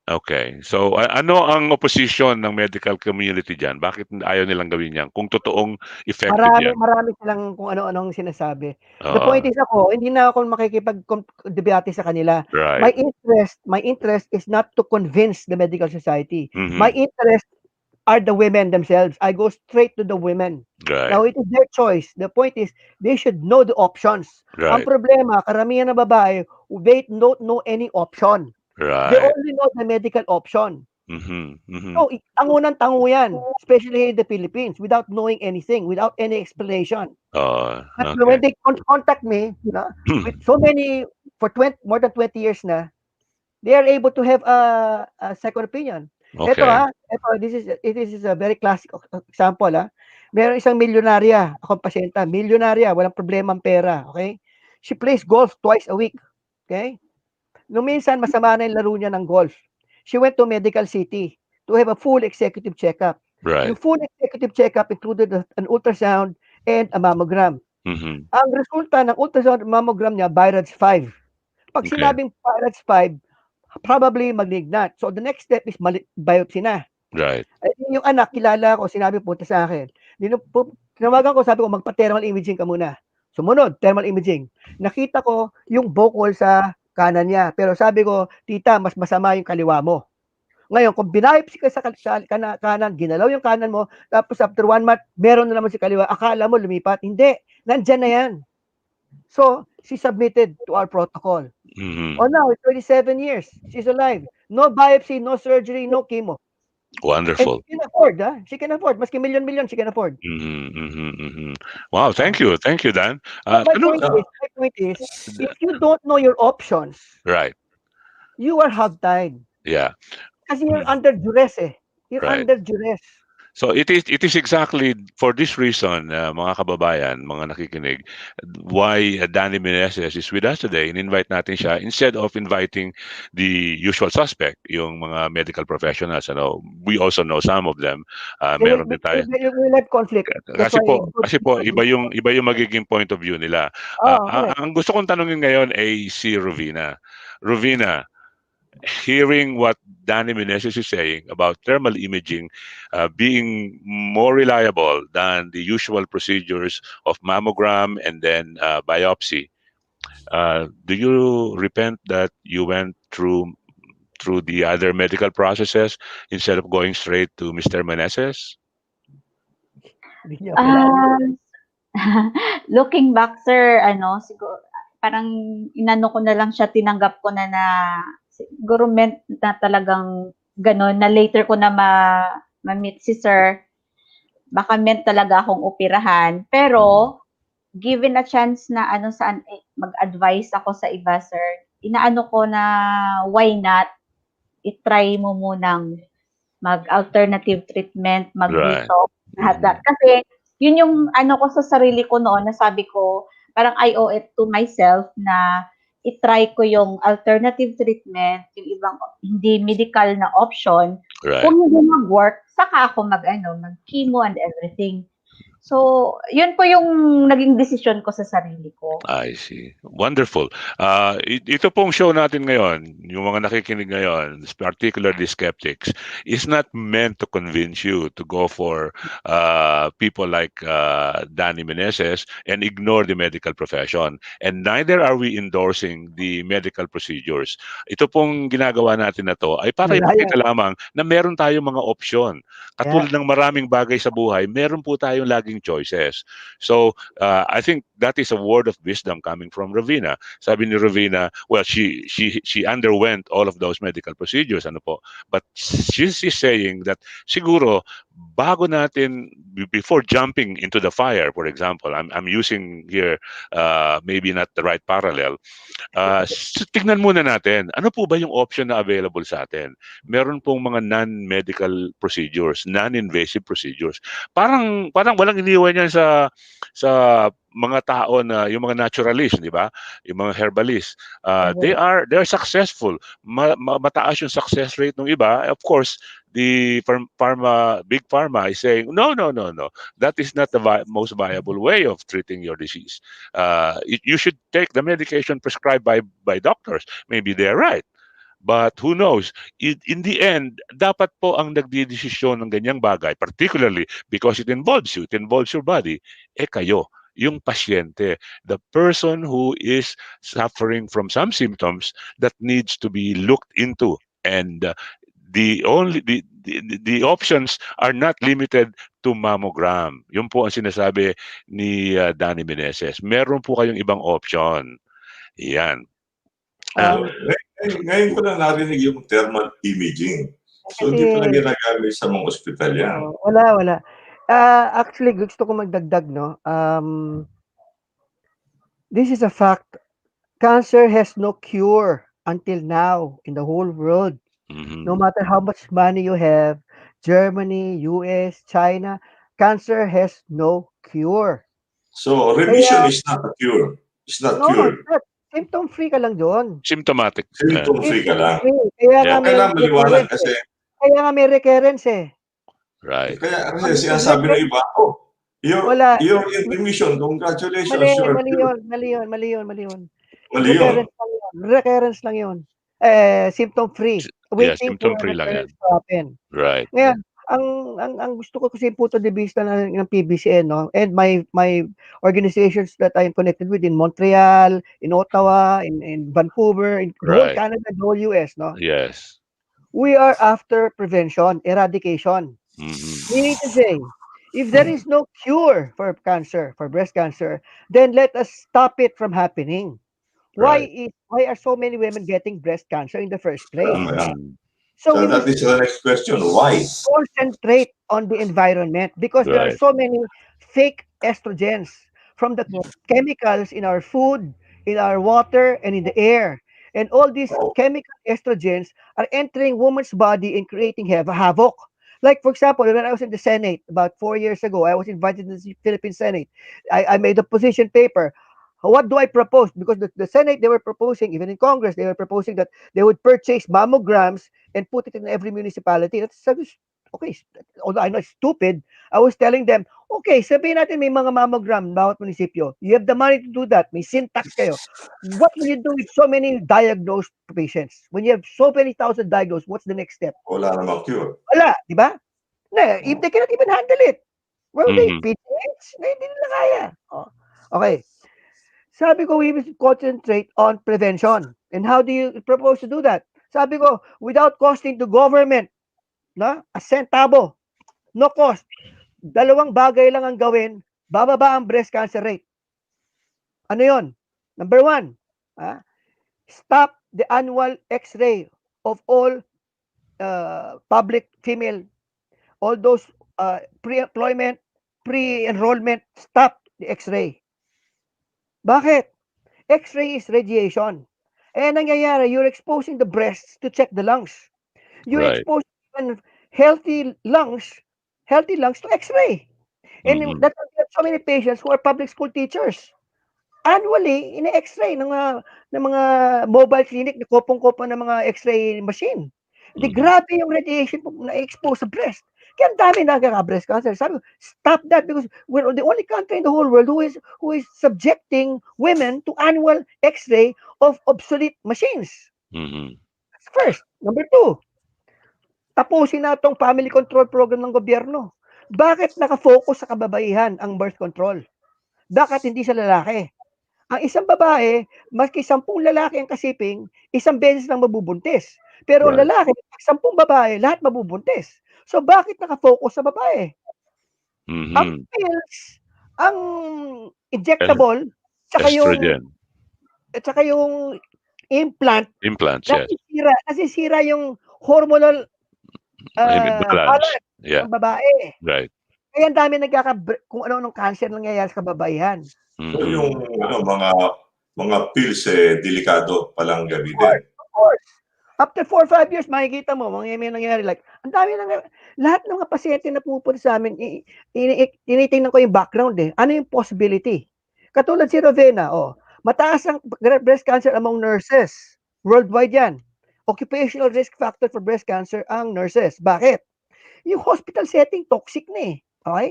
Okay. So ano ang opposition ng medical community diyan? Bakit ayaw nilang gawin 'yan kung totoong effective Marami 'yan? marami silang kung ano-anong sinasabi. The point Oo, is ako, hindi na ako makikipag-debate sa kanila. right. My interest is not to convince the medical society. My Mhm. interest are the women themselves. I go straight to the women. Right. Now, it is their choice. The point is, they should know the options. Ang Right. problema, karamihan ng babae, they don't know any option. They Right. only know the medical option. Mhm. Mhm. So, tango ng tango yan, especially in the Philippines, without knowing anything, without any explanation. Oh, But okay. when they contact me, with so many, for more than 20 years na, they are able to have a second opinion. Okay. This is a very classic example. Meron isang milyonarya, akong pasyenta, milyonarya, walang problema ang pera, okay? She plays golf twice a week, okay? Nung minsan, masama na yung laro niya ng golf. She went to Medical City to have a full executive checkup. Right. Yung full executive checkup included an ultrasound and a mammogram. Mhm. Ang resulta ng ultrasound at mammogram niya, Virage 5. Pag Okay. sinabing Virage 5, probably malignant. So the next step is biopsy na. Right. Yung anak, kilala ko, sinabi punta sa akin. Tinawagan ko, sabi ko, magpa-thermal imaging ka muna. Sumunod, thermal imaging. Nakita ko yung bukol sa kanan niya. Pero sabi ko, tita, mas masama yung kaliwa mo. Ngayon, kung binayopsy ka sa kanan, ginalaw yung kanan mo, tapos after 1 month, meron na naman si kaliwa, akala mo lumipat. Hindi, nandyan na yan. So, she submitted to our protocol. Mhm. Oh, now, 27 years, she's alive. No biopsy, no surgery, no chemo. And Wonderful. she can afford, she can afford. Maski milyon-milyon, she can afford. Mhm, mhm, mhm. Wow, Oh. thank you, Dan. So Tanong my point is, if you don't know your options, right, you are hogtied. yeah, Kasi you're mm, under duress eh. You're right. under duress. So it is exactly for this reason, mga kababayan, mga nakikinig, why Danny Meneses is with us today. In-invite natin siya instead of inviting the usual suspect, yung mga medical professionals. Ano, we also know some of them. They will, Meron they din tayo. will have conflict. That's Kasi why po, good kasi po people don't talk. iba yung magiging point of view nila. Correct. Ang gusto kong tanungin ngayon ay si Rovina. Rovina, hearing what Danny Meneses is saying about thermal imaging being more reliable than the usual procedures of mammogram and then biopsy, do you repent that you went through the other medical processes instead of going straight to Mr. Meneses? Hindi niya kilala. Ah, looking back, sir, ano, siguro, parang inano ko na lang siya, tinanggap ko na na siguro meant na talagang gano'n, na later ko na ma-meet si sir, baka meant talaga akong operahan. Mm. Pero, given a chance na ano saan mag-advice ako sa iba, sir, inaano ko na why not, i-try mo munang mag-alternative treatment, Right. mag-detox, lahat-lahat. Mhm. Kasi yun yung ano ko sa sarili ko noon na sabi ko, parang I owe it to myself na i-try ko yung alternative treatment, yung ibang hindi medical na option. Right. Kung hindi mag-work, saka ako mag-ano, mag-chemo and everything. So, yun po yung naging desisyon ko sa sarili ko. I see. Wonderful. Ito pong show natin ngayon, yung mga nakikinig ngayon, particularly skeptics, is not meant to convince you to go for people like Danny Meneses and ignore the medical profession. And neither are we endorsing the medical procedures. Ito pong ginagawa natin na to ay para Wala yan. ipakita lamang na meron tayong mga opsyon. Yeah. Katulad ng maraming bagay sa buhay, meron po tayong laging choices. So, I think that is a word of wisdom coming from Ravina. Sabi ni Ravina, well, she underwent all of those medical procedures, ano po. But she's saying that siguro bago natin before jumping into the fire, for example, I'm using here maybe not the right parallel. Tignan muna natin, ano po ba yung option na available sa atin? Meron pong mga non-medical procedures, non-invasive procedures. Parang walang iniwan yan sa mga tao na yung mga naturalist, di ba? Yung mga herbalist. They are successful. Mataas yung success rate ng iba. Of course, the big pharma is saying, no, no, no, no. That is not the most viable way of treating your disease. You should take the medication prescribed by doctors. Maybe they're right. But who knows? In the end, dapat po ang nagdidesisyon ng ganyang bagay, particularly because it involves your body, kayo, yung pasyente, the person who is suffering from some symptoms that needs to be looked into. And the options are not limited to mammogram. Yun po ang sinasabi ni Danny Meneses. Meron po kayong ibang option. Yan. Um, Ngayon ko lang narinig yung thermal imaging. So, kasi, hindi pala ginagamit sa mga ospital yan. wala. Actually, gusto ko magdagdag, no? This is a fact. Cancer has no cure until now in the whole world. Mhm. No matter how much money you have, Germany, US, China, cancer has no cure. So, remission is not a cure. It's not No, cured. it's not. Symptom free ka lang doon. Symptomatic. Symptom free ka lang. Kaya Yeah. nga may Kailangan maliwanag recurrence kasi, Kaya nga may recurrence eh. Right. kaya kasi sinasabi ng iba, Wala. you're in remission. Congratulations, Mali, you are mali cured. yun. Mali yun. Mali yun. Mali yun. Mali yun. Recurrence lang yun. Symptom free. Yeah, Waiting for symptom free lang yan. recurrence to happen. Right. Ngayon, ang gusto ko kasi punto de vista ng PBCN, no? And my organizations that I'm connected with in Montreal, in Ottawa, in Vancouver, in the whole Right. Canada, the whole US, no? Yes. We are after prevention, eradication. Mhm. Meaning to say, if there is no cure for cancer, for breast cancer, then let us stop it from happening. Right. Why are so many women getting breast cancer in the first place? Kaya, Mhm. So So we that must is the next question. Why? concentrate on the environment because there are Right. so many fake estrogens from the Yes. chemicals in our food, in our water, and in the air. And all these Oh, chemical estrogens are entering woman's body and creating havoc. Like, for example, when I was in the Senate about 4 years ago, I was invited to the Philippine Senate. I made a position paper. What do I propose? Because the Senate, they were proposing, even in Congress, they were proposing that they would purchase mammograms and put it in every municipality. Okay. Although I know it's stupid, I was telling them, okay, sabihin natin may mga mammogram bawat munisipyo. You have the money to do that. May sin tax kayo. What will you do with so many diagnosed patients? When you have so many thousand diagnosed, what's the next step? wala namang cure. Wala, di ba? Na, if Oh. they cannot even handle it. Well, they Mhm. PTH, hindi nila kaya. Oh. Okay. Sabi ko, we must concentrate on prevention. And how do you propose to do that? Sabi ko, without costing to government, na, a centavo, no cost. Dalawang bagay lang ang gawin, bababa ang breast cancer rate. Ano yon? Number one, ah, stop the annual X-ray of all public female, all those pre-employment, pre-enrollment, stop the X-ray. Bakit? X-ray is radiation. Eh, nangyayari, you're exposing the breasts to check the lungs. You're Right. exposing even healthy lungs, healthy lungs to X-ray. And Mhm. that's why we have so many patients who are public school teachers. Annually, ine-X-ray ng mga mobile clinic, kopong-kopo ng mga X-ray machine. Di Mhm. grabe yung radiation na-expose sa breast. Kaya ang dami nagkaka-breast cancer. Sabi ko, stop that because we're the only country in the whole world who is subjecting women to annual X-ray of obsolete machines. Mhm. That's first. Number two, tapusin na itong family control program ng gobyerno. Bakit nakafocus sa kababaihan ang birth control? Bakit hindi sa lalaki? Ang isang babae, maski 10 lalaki ang kasiping, isang beses lang mabubuntis. Pero ang Right. lalaki, 10 babae, lahat mabubuntis. So bakit nakafocus sa babae? Ang Mhm. pills, ang Es injectable, tsaka yung estrogen tsaka yung implant, implants, yes. nasisira yung hormonal Balance. balance Yeah, ng babae. right. Kaya ang dami kung ano-anong cancer nangyayari sa kababaihan. So yung Mhm. mga pills delikado palang gamitin. Of course. After 4 or 5 years, makikita mo, may nangyayari. Like, ang dami lahat ng mga pasyente na pumupunta sa amin, tinitingnan ko yung background eh. Ano yung possibility? Katulad si Rovena, mataas ang breast cancer among nurses. Worldwide yan. Occupational risk factor for breast cancer ang nurses. Bakit? Yung hospital setting, toxic na eh. Okay?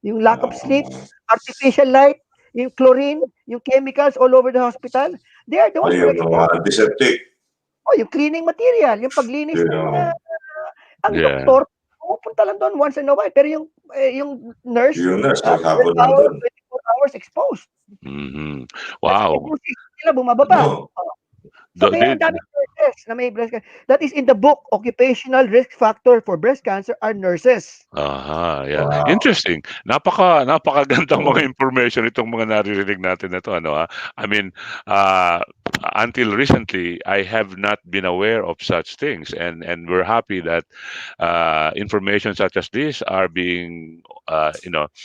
Yung lack of sleep, artificial light, yung chlorine, yung chemicals all over the hospital, they are the ones Ay, who are yung mga exposed. antiseptic. Yung cleaning material, yung paglinis Yun ng ang, ang Yeah. doktor, pumupunta lang doon once in a while. Pero yung nurse, yung nurse, 12 maghapon hours, nandun. 24 hours exposed. Mhm. Kasi Wow. yung nila bumababa. Ano? So Do kaya did ang daming nurses na may breast cancer. That is in the book, occupational risk factor for breast cancer are nurses. Aha, yeah. Wow. Interesting. Napakagandang mga information itong mga naririnig natin na 'to, ano, I mean, uh, until recently, I have not been aware of such things, and we're happy that information such as this are being,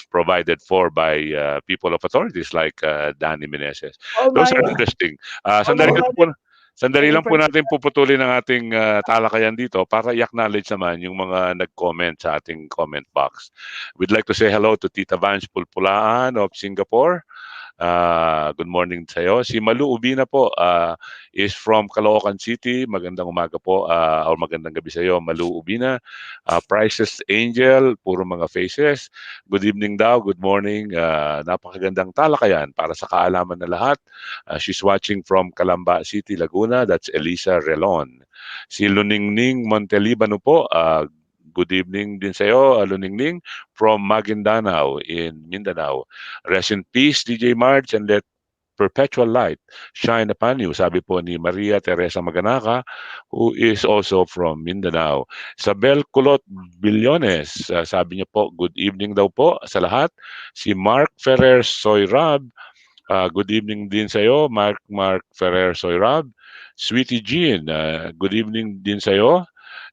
provided for by people of authorities like Danny Meneses. All Those my are interesting. all my colleagues Sandali and lang po friends. natin puputulin ang ating talakayan dito para i-acknowledge naman yung mga nag-comment sa ating comment box. We'd like to say hello to Tita Vance Pulpulaan of Singapore. Good morning sa iyo. Si Malu Ubina po is from Caloocan City. Magandang umaga po or magandang gabi sa iyo, Malu Ubina. Priceless Angel, puro mga faces. Good evening daw, good morning. Napakagandang talakayan para sa kaalaman na lahat. She's watching from Calamba City, Laguna. That's Elisa Relon. Si Luningning Montelibano po, good evening din sa iyo, Luningning, from Maguindanao in Mindanao. Rest in peace, DJ Marge, and let perpetual light shine upon you. Sabi po ni Maria Teresa Maganaka, who is also from Mindanao. Sabel Kulot Billones, sabi niya po, good evening daw po sa lahat. Si Mark Ferrer Soyrab, good evening din sa iyo, Mark Ferrer Soyrab. Sweetie Jean, good evening din sa iyo.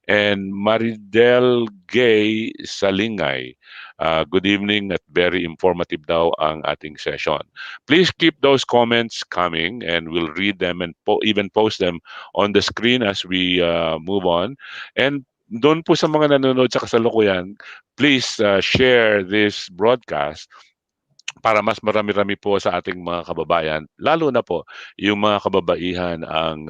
and Maridel Gay Salingay. Good evening at very informative daw ang ating session. Please keep those comments coming and we'll read them and even post them on the screen as we move on. And doon po sa mga nanonood sa kasalukuyan, please share this broadcast para mas marami-rami po sa ating mga kababayan, lalo na po yung mga kababaihan ang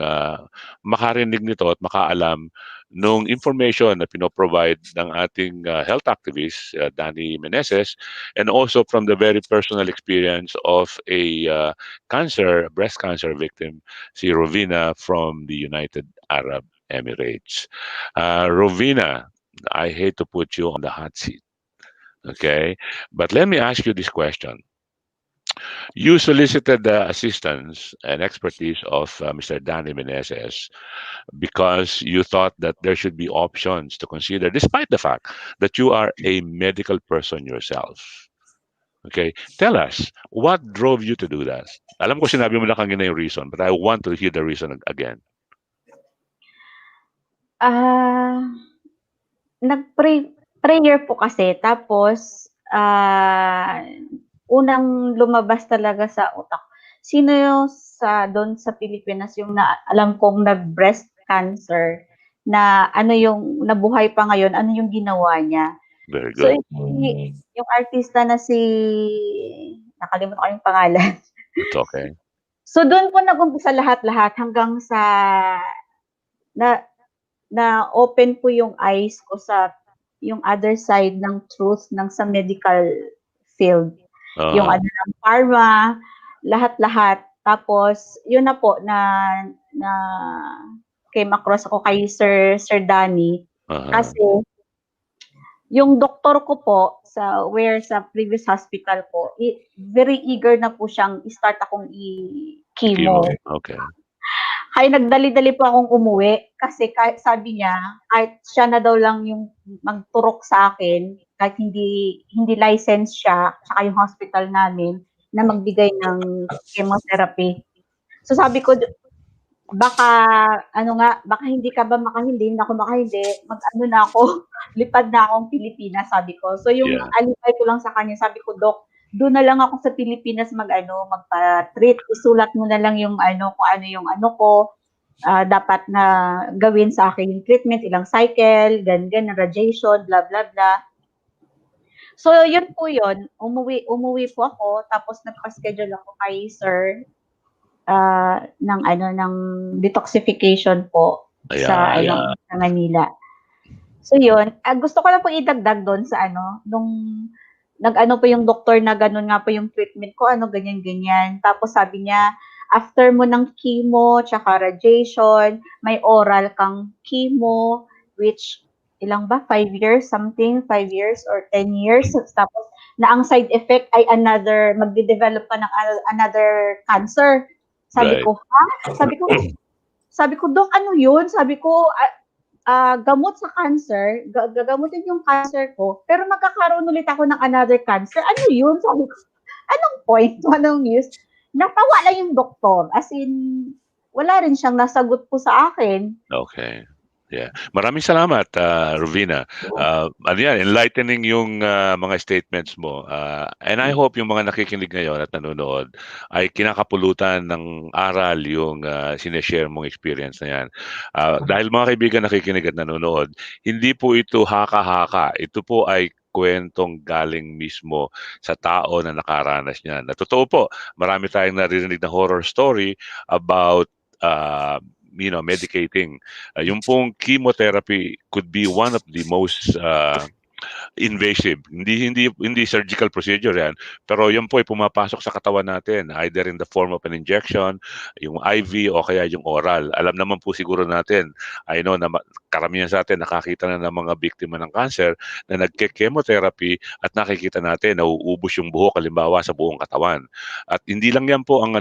makarinig nito at makaalam nung information na pinoprovide ng ating health activist, Danny Meneses, and also from the very personal experience of a breast cancer victim, si Rovina from the United Arab Emirates. Rovina, I hate to put you on the hot seat. Okay, but let me ask you this question. You solicited the assistance and expertise of Mr. Danny Meneses because you thought that there should be options to consider, despite the fact that you are a medical person yourself. Okay, tell us, what drove you to do that? Alam ko sinabi mo na kanina yung reason, but I want to hear the reason again. Prayer po kasi, tapos unang lumabas talaga sa utak, sino yung doon sa Pilipinas yung alam kong nag-breast cancer, na ano yung nabuhay pa ngayon, ano yung ginawa niya. Very So, good. yung artista na nakalimutan ko yung pangalan. It's okay. So, doon po nag-umpisa lahat-lahat hanggang sa na open po yung eyes ko sa yung other side ng truth ng sa medical field. Yung ng pharma, lahat-lahat. Tapos, yun na po na came across ako kay Sir Danny. Kasi, yung doktor ko po sa previous hospital ko, very eager na po siyang i-start akong i-chemo. Okay. Kaya nagdali-dali po akong umuwi kasi sabi niya, kahit siya na daw lang yung magturok sa akin, kahit hindi license siya, saka yung hospital namin, na magbigay ng chemotherapy. So sabi ko, baka hindi ka ba makahindi, na ako makahindi, na ako, lipad na akong Pilipinas, sabi ko. So yung alipay ko lang sa kanya, sabi ko, Dok, doon na lang ako sa Pilipinas magpa-treat, isulat mo na lang yung kung ano yung ko, dapat na gawin sa akin yung treatment, ilang cycle, ganyan, radiation, blah, blah, blah. So, yun po yun. Umuwi po ako, tapos nagpa-schedule ako kay Sir ng detoxification po sa Manila. So, yun. Gusto ko lang po idagdag doon sa nung nag-po yung doktor na ganun nga po yung treatment ko, ganyan. Tapos sabi niya, after mo ng chemo, tsaka radiation, may oral kang chemo, which, ilang ba? 5 years, something? 5 years or 10 years? Tapos, na ang side effect ay magde-develop ka ng another cancer. Sabi ko, ha? Sabi ko, Dok, ano yun? Sabi ko, gamot sa cancer, gagamutin yung cancer ko, pero magkakaroon ulit ako ng another cancer. Ano yun? Sabi ko, anong point? Anong use? Natawa lang yung doktor. As in, wala rin siyang nasagot po sa akin. Okay. Yeah. Maraming salamat, Rovina. Enlightening yung mga statements mo. And I hope yung mga nakikinig ngayon at nanonood ay kinakapulutan ng aral yung sineshare mong experience na yan. Dahil mga kaibigan nakikinig at nanonood, hindi po ito haka-haka. Ito po ay kwentong galing mismo sa tao na nakaranas niyan. Na totoo po, marami tayong naririnig na horror story about medicating. Yung pong chemotherapy could be one of the most invasive. Hindi surgical procedure yan. Pero yun po ay pumapasok sa katawan natin, either in the form of an injection, yung IV o kaya yung oral. Alam naman po siguro natin, I know na karamihan sa atin nakakita na ng mga biktima ng cancer na nagke-chemotherapy at nakikita natin na uubos yung buhok halimbawa sa buong katawan. At hindi lang yan po ang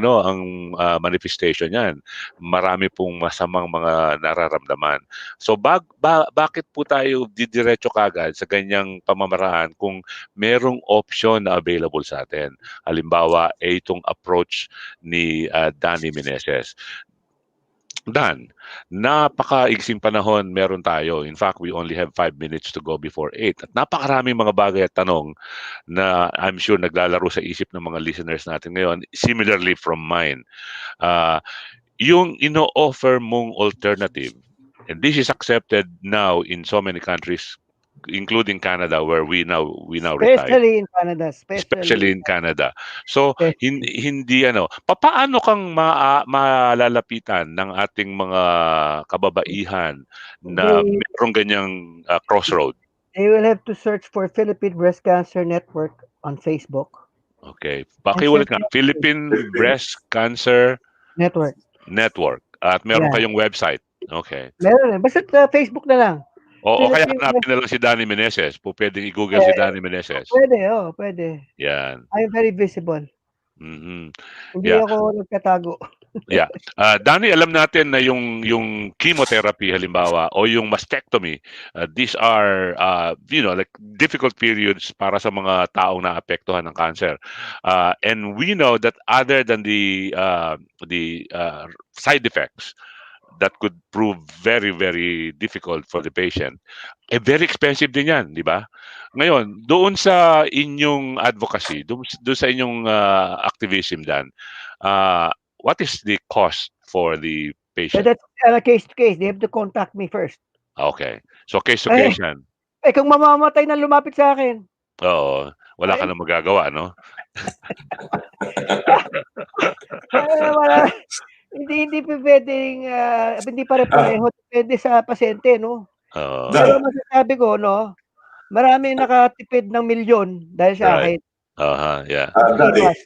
manifestation yan. Marami pong masamang mga nararamdaman. So bakit po tayo didiretso kagad sa ganyang pamamaraan kung merong option na available sa atin? Halimbawa, itong approach ni Danny Meneses. Dan, napakaigsing panahon meron tayo. In fact, we only have 5 minutes to go before 8. At napakaraming mga bagay at tanong na I'm sure naglalaro sa isip ng mga listeners natin ngayon, similarly from mine. Uh, yung ino-offer mong alternative, and this is accepted now in so many countries, including Canada, where we now reside, Especially in Canada, especially especially, in Canada. So especially. hindi ano, papaano kang malalapitan ng ating mga kababaihan na They merong ganyang crossroad? they will have to search for Philippine Breast Cancer Network on Facebook Okay. and Pakiulit search nga, Philippine Philippines. Breast Cancer network. Network. At meron Yeah, kayong website. Okay. meron eh. Basta Facebook na lang. O kaya Philippine Breast, hanapin na lang si Danny Meneses. Pwedeng i-google si eh, Danny Meneses. pwede, oh, pwede. Yan. I'm very visible. Mhm. Hindi Yeah. ako nagtatago. Yeah. Danny, alam natin na yung chemotherapy halimbawa o yung mastectomy, these are like difficult periods para sa mga taong naapektuhan ng cancer. And we know that other than the side effects that could prove very very difficult for the patient, very expensive din yan, di ba? Ngayon, doon sa inyong advocacy, doon sa inyong activism, Dan, uh, what is the cost for the But patient? that's case to case. They have to contact me first. Okay. So case to Eh, case yan. kung mamamatay na lumapit sa akin, Oo. Wala ka ay, na magagawa, no? wala, hindi pa pwedeng, hindi Ah, pare-pareho. Depende sa pasyente, no? Oo. Pero Dan, masasabi ko, no, maraming nakatipid ng milyon dahil sa Right. akin. Yeah. Daddy, Iwas.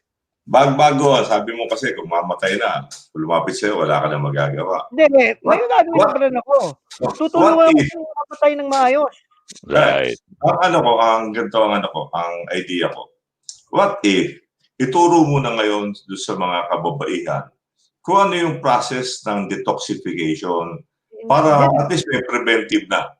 bago, sabi mo kasi kung mamatay na, kung lumapit sa'yo, wala ka na magagawa. Hindi, may What, gagawin what, pa rin ako. what Tutulungan ko if, siyang mamatay ng maayos. Right. ang idea ko, what if, ituro mo na ngayon doon sa mga kababaihan, kung ano yung process ng detoxification para Just, at least may preventive na.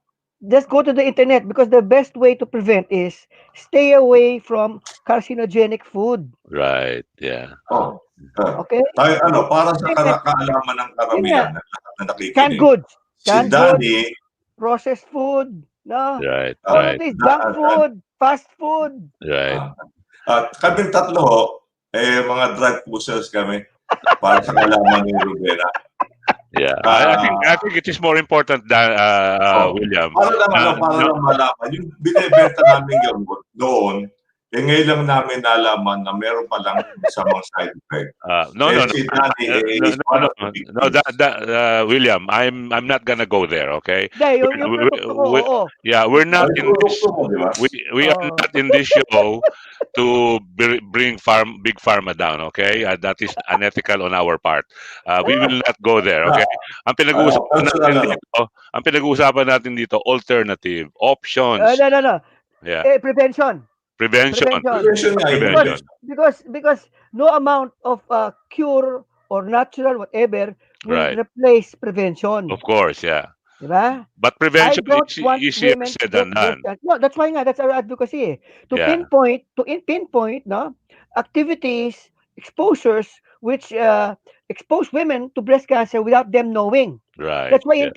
just go to the internet because the best way to prevent is stay away from carcinogenic food. Right. Yeah. Oh, Okay? para sa Internet, kaalaman ng yun nga, karamihan, ng lahat na canned nakikinig, goods. si Canned goods, Danny, processed food, no? Right. All of Right. this, junk food, fast food. Right. at kaming tatlo, mga drug pushers kami para sa kaalaman ni Rubena. Yeah. I think it is more important than William. Para lang malaman, yung binebenta namin gamot doon, ngayon lang namin nalaman na meron palang masamang side effect. No, Si Danny is one of the victims. William, I'm not gonna go there. Okay. Hindi, yung produkto ko, oo. Yeah, we're not in this. Produkto mo, di ba? We are not in this show to bring big pharma down. Okay, that is unethical on our part. We will not go there. Okay. Ang pinag-uusapan natin dito, alternative options. No. Yeah. Prevention. Prevention. Prevention nga, Prevention. Because no amount of cure or natural whatever will Right. replace prevention. Of course, yeah. Diba? But I prevention don't is want easier women to said get than breast done. cancer. No, that's why nga, that's our advocacy. To Yeah. pinpoint, no, activities, exposures which expose women to breast cancer without them knowing. Right. That's why Yeah.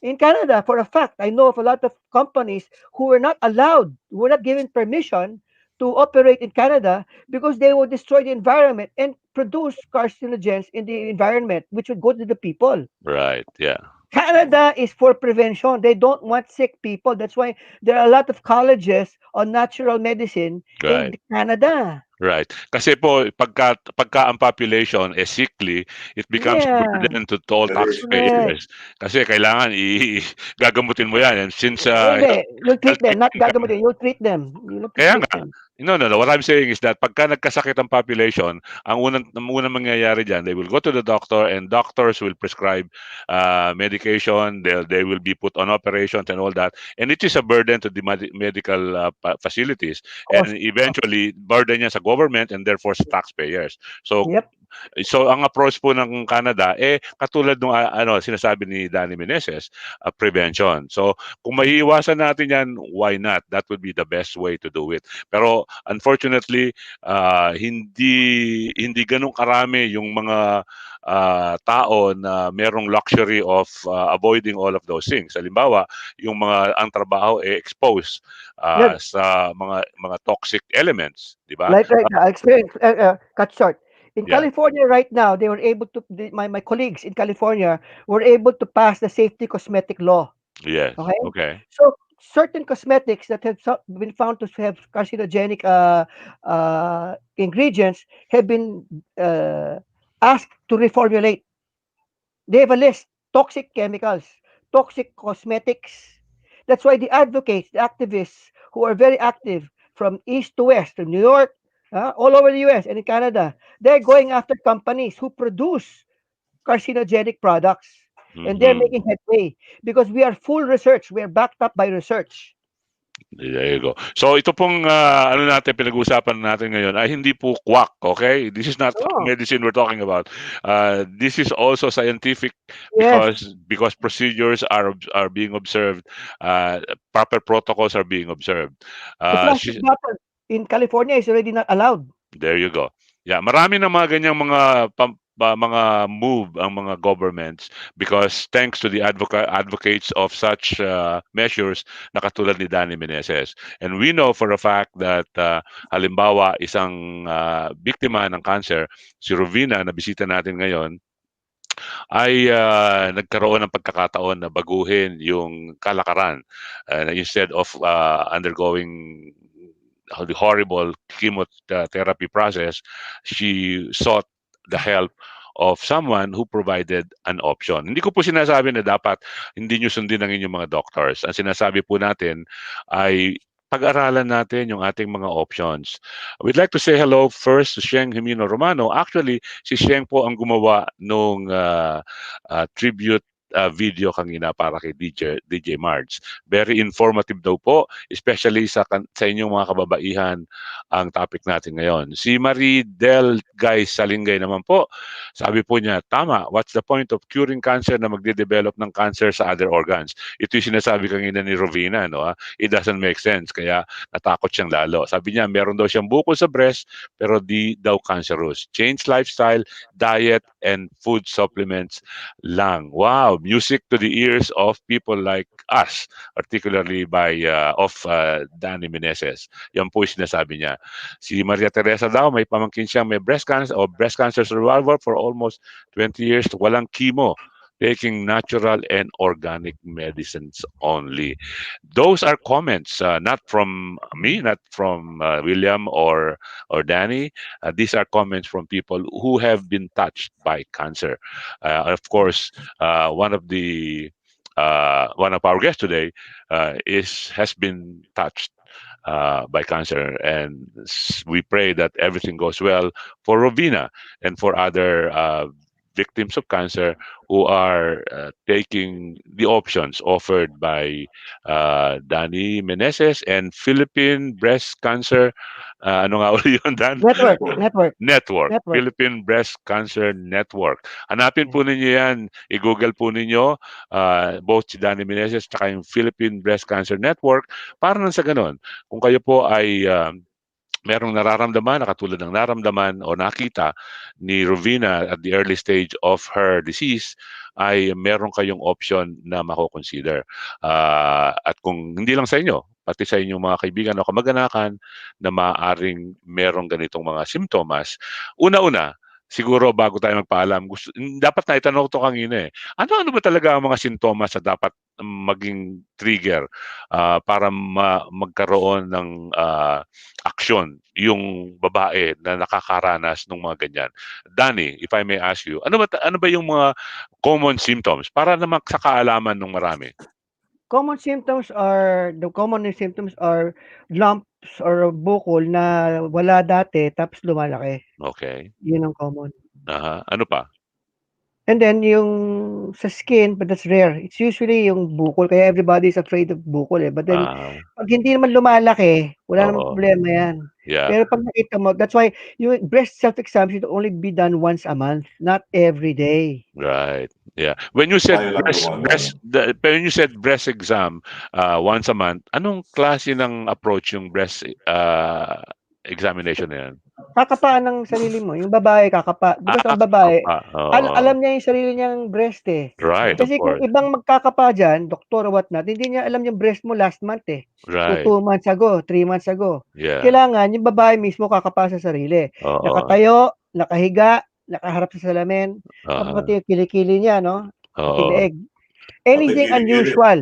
in Canada, for a fact, I know of a lot of companies who were not allowed, who were not given permission to operate in Canada because they would destroy the environment and produce carcinogens in the environment, which would go to the people. Right. Yeah. Canada is for prevention. They don't want sick people. That's why there are a lot of colleges on natural medicine Right. in Canada. Right. Kasi po pagka ang population is sickly, it becomes a Yeah. burden to all Correct. taxpayers. Kasi kailangan gagamutin mo yan. And since Hindi, you'll treat them, not income, gagamitin. You'll treat them. You'll have to kaya treat nga. them. No. What I'm saying is that pagka nagkasakit ang population, ang unang mangyayari dyan, they will go to the doctor and doctors will prescribe medication. They will be put on operations and all that. And it is a burden to the medical facilities. Cost. And eventually, burden yan sa government and therefore sa taxpayers. So, Yep. So ang approach po ng Canada katulad nung sinasabi ni Danny Meneses, prevention. So kung maiiwasan natin 'yan, why not? That would be the best way to do it. Pero unfortunately, hindi ganoon karami yung mga tao na merong luxury of avoiding all of those things. Halimbawa, yung mga ang trabaho exposed Yeah, sa mga toxic elements, di ba? like right now, I experienced, cut short. In Yeah. California right now, they were able to, my colleagues in California were able to pass the safety cosmetic law. Yes. Okay? Okay. So certain cosmetics that have been found to have carcinogenic ingredients have been asked to reformulate. They have a list: toxic chemicals, toxic cosmetics. That's why the advocates, the activists who are very active from east to west, from New York, all over the US and in Canada, they're going after companies who produce carcinogenic products. And they're Mhm. making headway because we are full research. We are backed up by research. There you go. So ito pong pinag-uusapan natin ngayon ay hindi po quack, okay? This is not Oh, medicine we're talking about. This is also scientific yes. because procedures are being observed, proper protocols are being observed. The Uh, plastic she, bottle in California is already not allowed. There you go. Yeah, marami ng mga ganyang mga move ang mga governments because thanks to the advocates of such measures na katulad ni Danny Meneses. And we know for a fact that halimbawa isang biktima ng cancer, si Rovina na bisita natin ngayon, ay nagkaroon ng pagkakataon na baguhin yung kalakaran. Instead of undergoing the horrible chemotherapy process, she sought the help of someone who provided an option. Hindi ko po sinasabi na dapat hindi nyo sundin ang inyong mga doctors. Ang sinasabi po natin ay pag-aralan natin yung ating mga options. We'd like to say hello first to Sheng Jimeno Romano. Actually, si Sheng po ang gumawa nung tribute video kanina para kay DJ Marge. Very informative daw po, especially sa inyong mga kababaihan ang topic natin ngayon. Si Marie Del Guy Salingay naman po, sabi po niya, tama, what's the point of curing cancer na magde-develop ng cancer sa other organs? Ito yung sinasabi kanina ni Rovina, no? It doesn't make sense, kaya natakot siyang lalo. Sabi niya, meron daw siyang bukol sa breast, pero di daw cancerous. Change lifestyle, diet, and food supplements lang. Wow, music to the ears of people like us, particularly of Danny Meneses. Yan po yung sinasabi niya. Si Maria Teresa daw, may pamangkin siyang may breast cancer o breast cancer survivor for almost 20 years, walang chemo, taking natural and organic medicines only. Those are comments, not from me, not from William or Danny. These are comments from people who have been touched by cancer. Of course, one of our guests today has been touched by cancer, and we pray that everything goes well for Rovina and for other victims of cancer who are taking the options offered by Danny Meneses and Philippine Breast Cancer. Ano nga ulit yun, Dan? Network, Network. network, Network, network. Philippine Breast Cancer Network. Hanapin Yeah. po ninyo yan, i-google po ninyo both si Danny Meneses at yung Philippine Breast Cancer Network para nang sa ganun. Kung kayo po ay merong nararamdaman na katulad ng naramdaman o nakita ni Rovina at the early stage of her disease, ay meron kayong option na mako-consider. At kung hindi lang sa inyo, pati sa inyong mga kaibigan o kamag-anakan na maaaring merong ganitong mga simptomas, una-una, siguro bago tayo magpaalam, dapat na itanong to kanina Ano-ano ba talaga ang mga sintomas na dapat maging trigger para magkaroon ng aksyon yung babae na nakakaranas ng mga ganyan? Danny, if I may ask you, ano ba yung mga common symptoms para naman sa kaalaman ng marami? The common symptoms are lumps or bukol na wala dati tapos lumalaki. Okay. Yun ang common. Ano pa? And then yung sa skin, but that's rare. It's usually yung bukol kaya everybody is afraid of bukol But then Ah, pag hindi naman lumalaki, wala namang oo. problema yan. Yeah. Pero pag nakita mo, that's why yung breast self-exam should only be done once a month, not every day. Right. Yeah. When you said Tayo lang gumagano. when you said breast exam once a month, anong klase ng approach yung breast examination na yan? Kakapaan ng sarili mo, yung babae kakapa. Because ang babae, Kakapa. Oo. alam niya yung sarili niyang breast eh. Right, of Kasi kung course. ibang magkakapa dyan, doktor or what not, hindi niya alam yung breast mo last month eh. O Right. 2 months ago, 3 months ago. Yeah. Kailangan yung babae mismo kakapa sa sarili. Oo. Nakatayo, nakahiga, nakaharap sa salamin, tapos Oo. pati yung kilikili niya, no? Pati Oo. leeg. Pati Anything kilikili. unusual.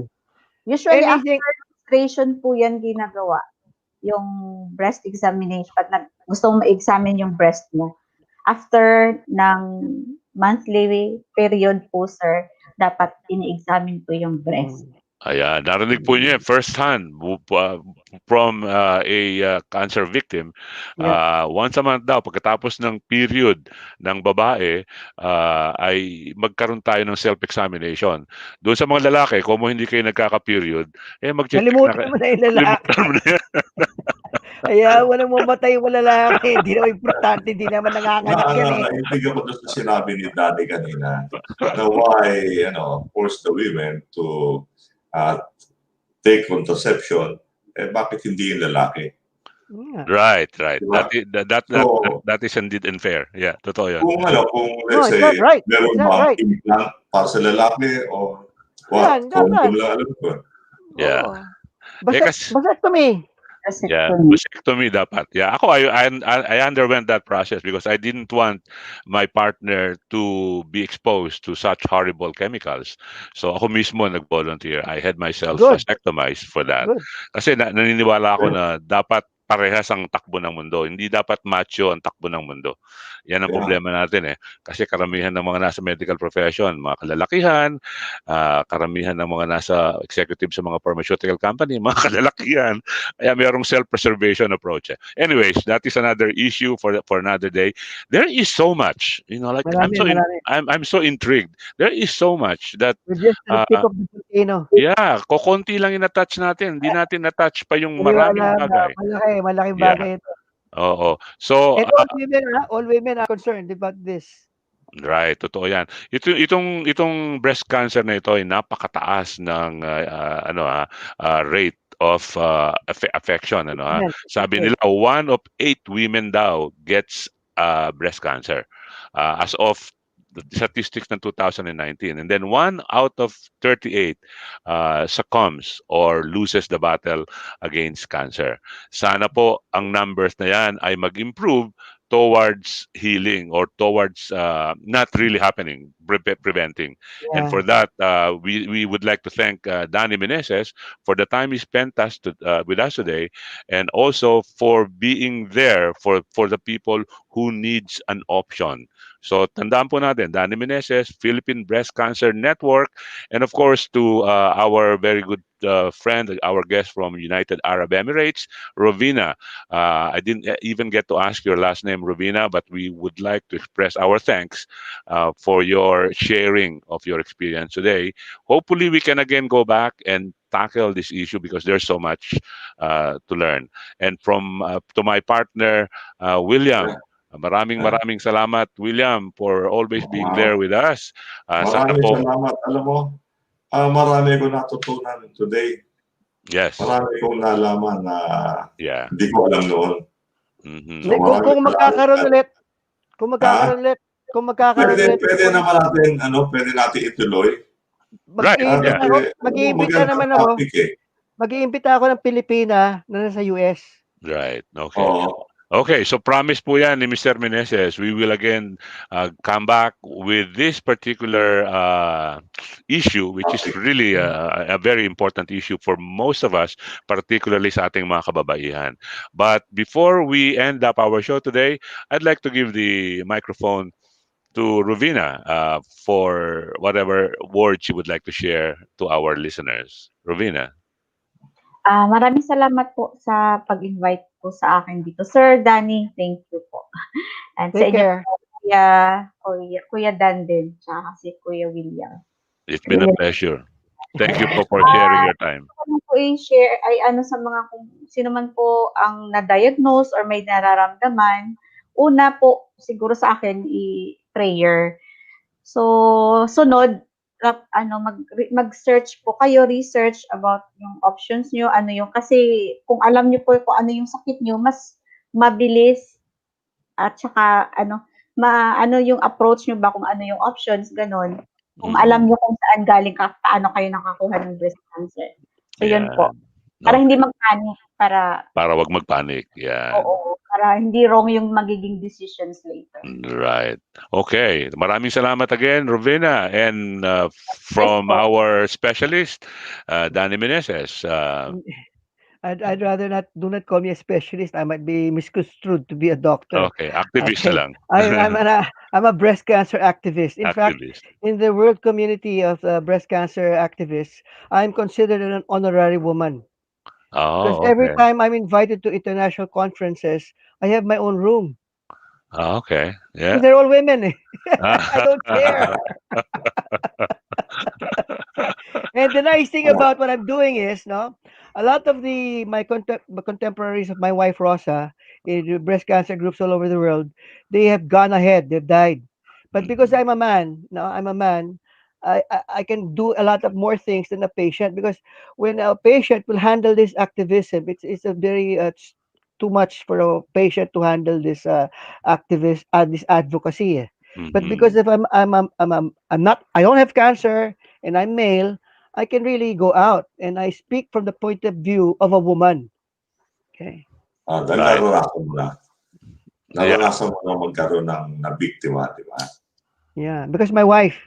Usually Anything, after menstruation po yan ginagawa, yung breast examination. Pag gusto mo ma-examine yung breast mo, after ng monthly period po, sir, dapat ini-examine po yung breast. Ayan, narinig po niyo yan first hand from a cancer victim. Once a month daw, pagkatapos ng period ng babae, ay magkaroon tayo ng self-examination. Doon sa mga lalaki, kung hindi kayo nagkaka-period, mag-check na nalimutan mo na yung lalaki. Kalimutan mo na yan. Kaya mo nang mamatay yung lalaki. Hindi naman importante, hindi naman nanganganak yan eh. Naintindihan ko doon sa sinabi ni Daddy kanina na why, force the women to take contraception, bakit hindi yung lalaki? Right. Diba? That is indeed unfair. Yeah, totoo yan. Kung No, let's it's say, not right. meron It's not bang right. implant para sa lalaki o what? Condom lang alam ko. Yeah. Vasectomy. Yeah, vasectomy dapat. Yeah, ako I underwent that process because I didn't want my partner to be exposed to such horrible chemicals. So ako mismo nag-volunteer. I had myself vasectomized for that. Kasi naniniwala ako na dapat parehas ang takbo ng mundo. Hindi dapat macho ang takbo ng mundo. Yan ang problema natin eh. Kasi karamihan ng mga nasa medical profession, mga kalalakihan, karamihan ng mga nasa executive sa mga pharmaceutical company, mga kalalakihan. Kaya mayroong self-preservation approach. Anyways, that is another issue for another day. There is so much, like I'm so intrigued. There is so much that just the tip of the volcano. Yeah, kokonti lang in-attach natin. Hindi natin na-touch pa yung maraming bagay. Malaking bagay ito. Oo. So, and all women are concerned about this. Right, totoo 'yan. Itong breast cancer na ito ay napakataas ng rate of affection Sabi nila 1 of 8 women daw gets breast cancer as of the statistics ng 2019, and then 1 out of 38 succumbs or loses the battle against cancer. Sana po ang numbers na 'yan ay mag-improve towards healing or towards not really happening, preventing. Yeah. And for that, we would like to thank Danny Meneses for the time he spent with us today, and also for being there for the people who needs an option. So tandaan po natin, Danny Meneses, Philippine Breast Cancer Network, and of course to our very good friend, our guest from United Arab Emirates, Rovina. I didn't even get to ask your last name, Rovina, but we would like to express our thanks for your sharing of your experience today. Hopefully, we can again go back and tackle this issue because there's so much to learn. And from to my partner, William. Maraming salamat, William, for always being there with us. Maraming salamat. Alam mo, marami ko natutunan today. Yes. Marami kong nalaman na hindi ko alam noon. So, kung magkakaroon ulit, pwede naman natin, pwede natin ituloy. Mag-iimbita naman ako. Mag-iimbita ako ng Pilipina na nasa US. Right. Okay. Okay, so promise po yan ni Mr. Meneses, we will again come back with this particular issue, which is really a very important issue for most of us, particularly sa ating mga kababaihan. But before we end up our show today, I'd like to give the microphone to Rovina for whatever words she would like to share to our listeners. Rovina. Maraming salamat po sa pag-invite po sa akin dito. Sir Danny, thank you po. And Take care. Kuya Dan din, tsaka si Kuya William. It's been a pleasure. Thank you po for sharing Ah, your time. ano po i-share ay ano sa mga kung sino man po ang na-diagnose or may nararamdaman, una po siguro sa akin prayer. So, sunod ano mag-search po kayo, research about yung options niyo, ano yung kasi kung alam niyo po kung ano yung sakit niyo, mas mabilis at saka ano ano yung approach niyo ba kung ano yung options gano'n. Kung alam Mm. niyo kung saan galing paano kayo nakakuha ng breast cancer. So, yun po. Yan. Para hindi Okay. mag-panic, para Para wag mag-panic. Yan. oo, para hindi wrong yung magiging decisions later. Right. Okay. Maraming salamat again, Rovina. And Nice from po. our specialist, Danny Meneses. I'd rather not do not call me a specialist. I might be misconstrued to be a doctor. Okay. Activist na Okay. lang. I'm a breast cancer activist. In fact, Activist. in the world community of breast cancer activists, I'm considered an honorary woman because Oh, every okay. time I'm invited to international conferences, I have my own room Okay. because Yeah. they're all women. I don't care. And the nice thing about what I'm doing is, no, a lot of my contemporaries of my wife Rosa in the breast cancer groups all over the world, they have gone ahead, they've died. But because Mhm. I'm a man, no, I'm a man, I can do a lot of more things than a patient because when a patient will handle this activism, it's a very too much for a patient to handle this this advocacy. But because Mhm. if I'm not I don't have cancer and I'm male, I can really go out and I speak from the point of view of a woman. Okay. Dahil Right. Yeah. naranasan mo na magkaroon ng nabiktima, di ba? Yeah. Because my wife,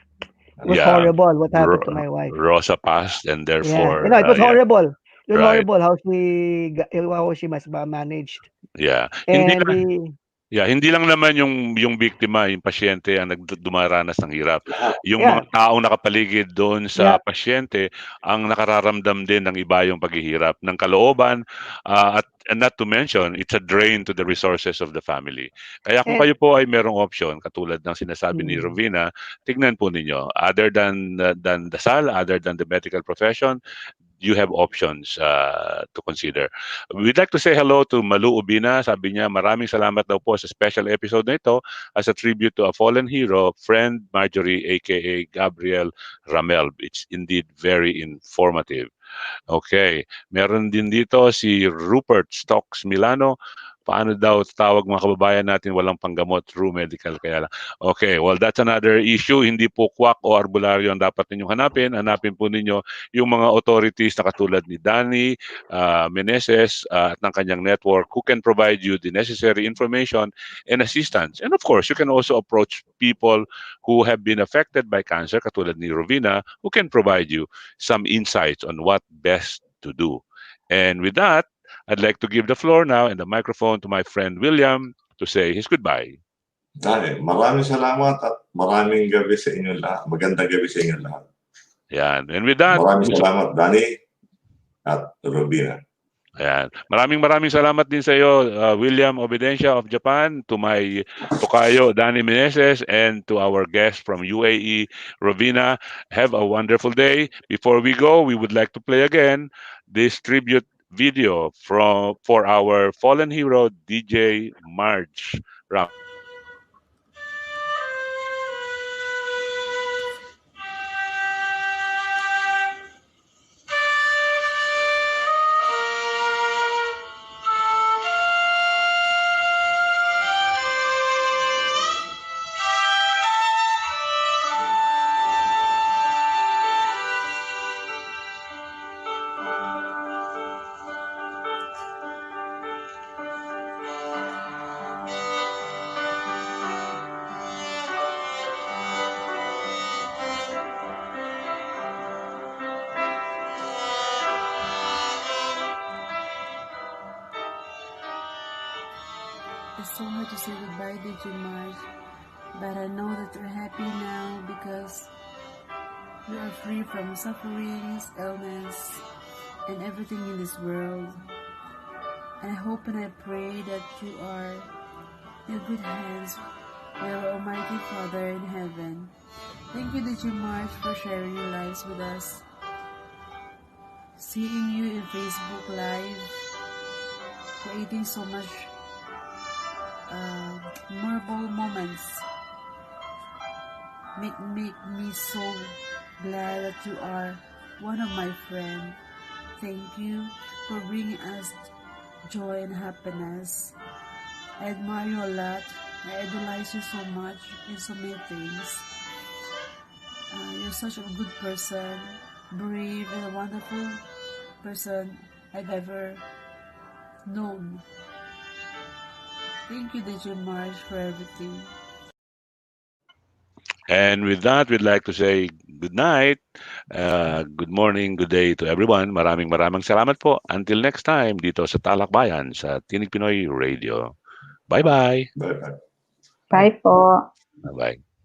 it was Yeah. horrible what happened to Ro- my wife. Rosa passed, and Yeah. therefore, It was yeah. horrible. It was Right. horrible how she must managed. Yeah. Hindi And lang. the Yeah, hindi lang naman yung biktima, yung pasyente ang dumaranas ng hirap. Lahat. Yung yeah, mga taong nakapaligid doon sa yeah. pasyente ang nakararamdam din ng iba yung paghihirap ng kalooban, at and not to mention it's a drain to the resources of the family. Kaya kung And kayo po ay merong option katulad ng sinasabi ni mm, Rovina, tignan po ninyo, other than dasal, other than the medical profession, you have options to consider. We'd like to say hello to Malu Ubina. Sabi niya, maraming salamat daw po sa special episode na ito as a tribute to a fallen hero, friend Marjorie aka Gabriel Ramelb. It's indeed very informative. Okay. Meron din dito si Rupert Stocks Milano. Paano daw tawag mga kababayan natin walang panggamot through medical kaya lang. Okay, well that's another issue. Hindi po kwak o arbularyo ang dapat ninyong hanapin. Hanapin po ninyo yung mga authorities na katulad ni Danny Meneses at ng kanyang network who can provide you the necessary information and assistance. And of course, you can also approach people who have been affected by cancer katulad ni Rovina who can provide you some insights on what best to do. And with that, I'd like to give the floor now and the microphone to my friend William to say his goodbye. Dahil maraming salamat at maraming gabi sa inyo lahat. Magandang gabi sa inyo lahat. Yan. And with that, Maraming salamat, Danny at Robina. ayan. Maraming salamat din sa iyo, William Obidencia of Japan, to my tokayo, Danny Meneses, and to our guest from UAE, Rovina. Have a wonderful day. Before we go, we would like to play again this tribute video for our fallen hero, DJ Marge. It's so hard to say goodbye, DJ Marge, but I know that you're happy now because you are free from sufferings, illness, and everything in this world. And I hope and I pray that you are in good hands with our Almighty Father in heaven. Thank you, DJ Marge, for sharing your lives with us. seeing you in Facebook Live, creating so much memorable moments. Make me so glad that you are one of my friends. Thank you for bringing us joy and happiness. I admire you a lot. I idolize you so much in so many things. You're such a good person, brave and a wonderful person I've ever known. Thank you, DJ Marge, for everything. And with that, we'd like to say good night, good morning, good day to everyone. Maraming salamat po. Until next time, dito sa TalakBayan sa Tinig Pinoy Radio. Bye-bye. Bye-bye. Bye po. Bye-bye.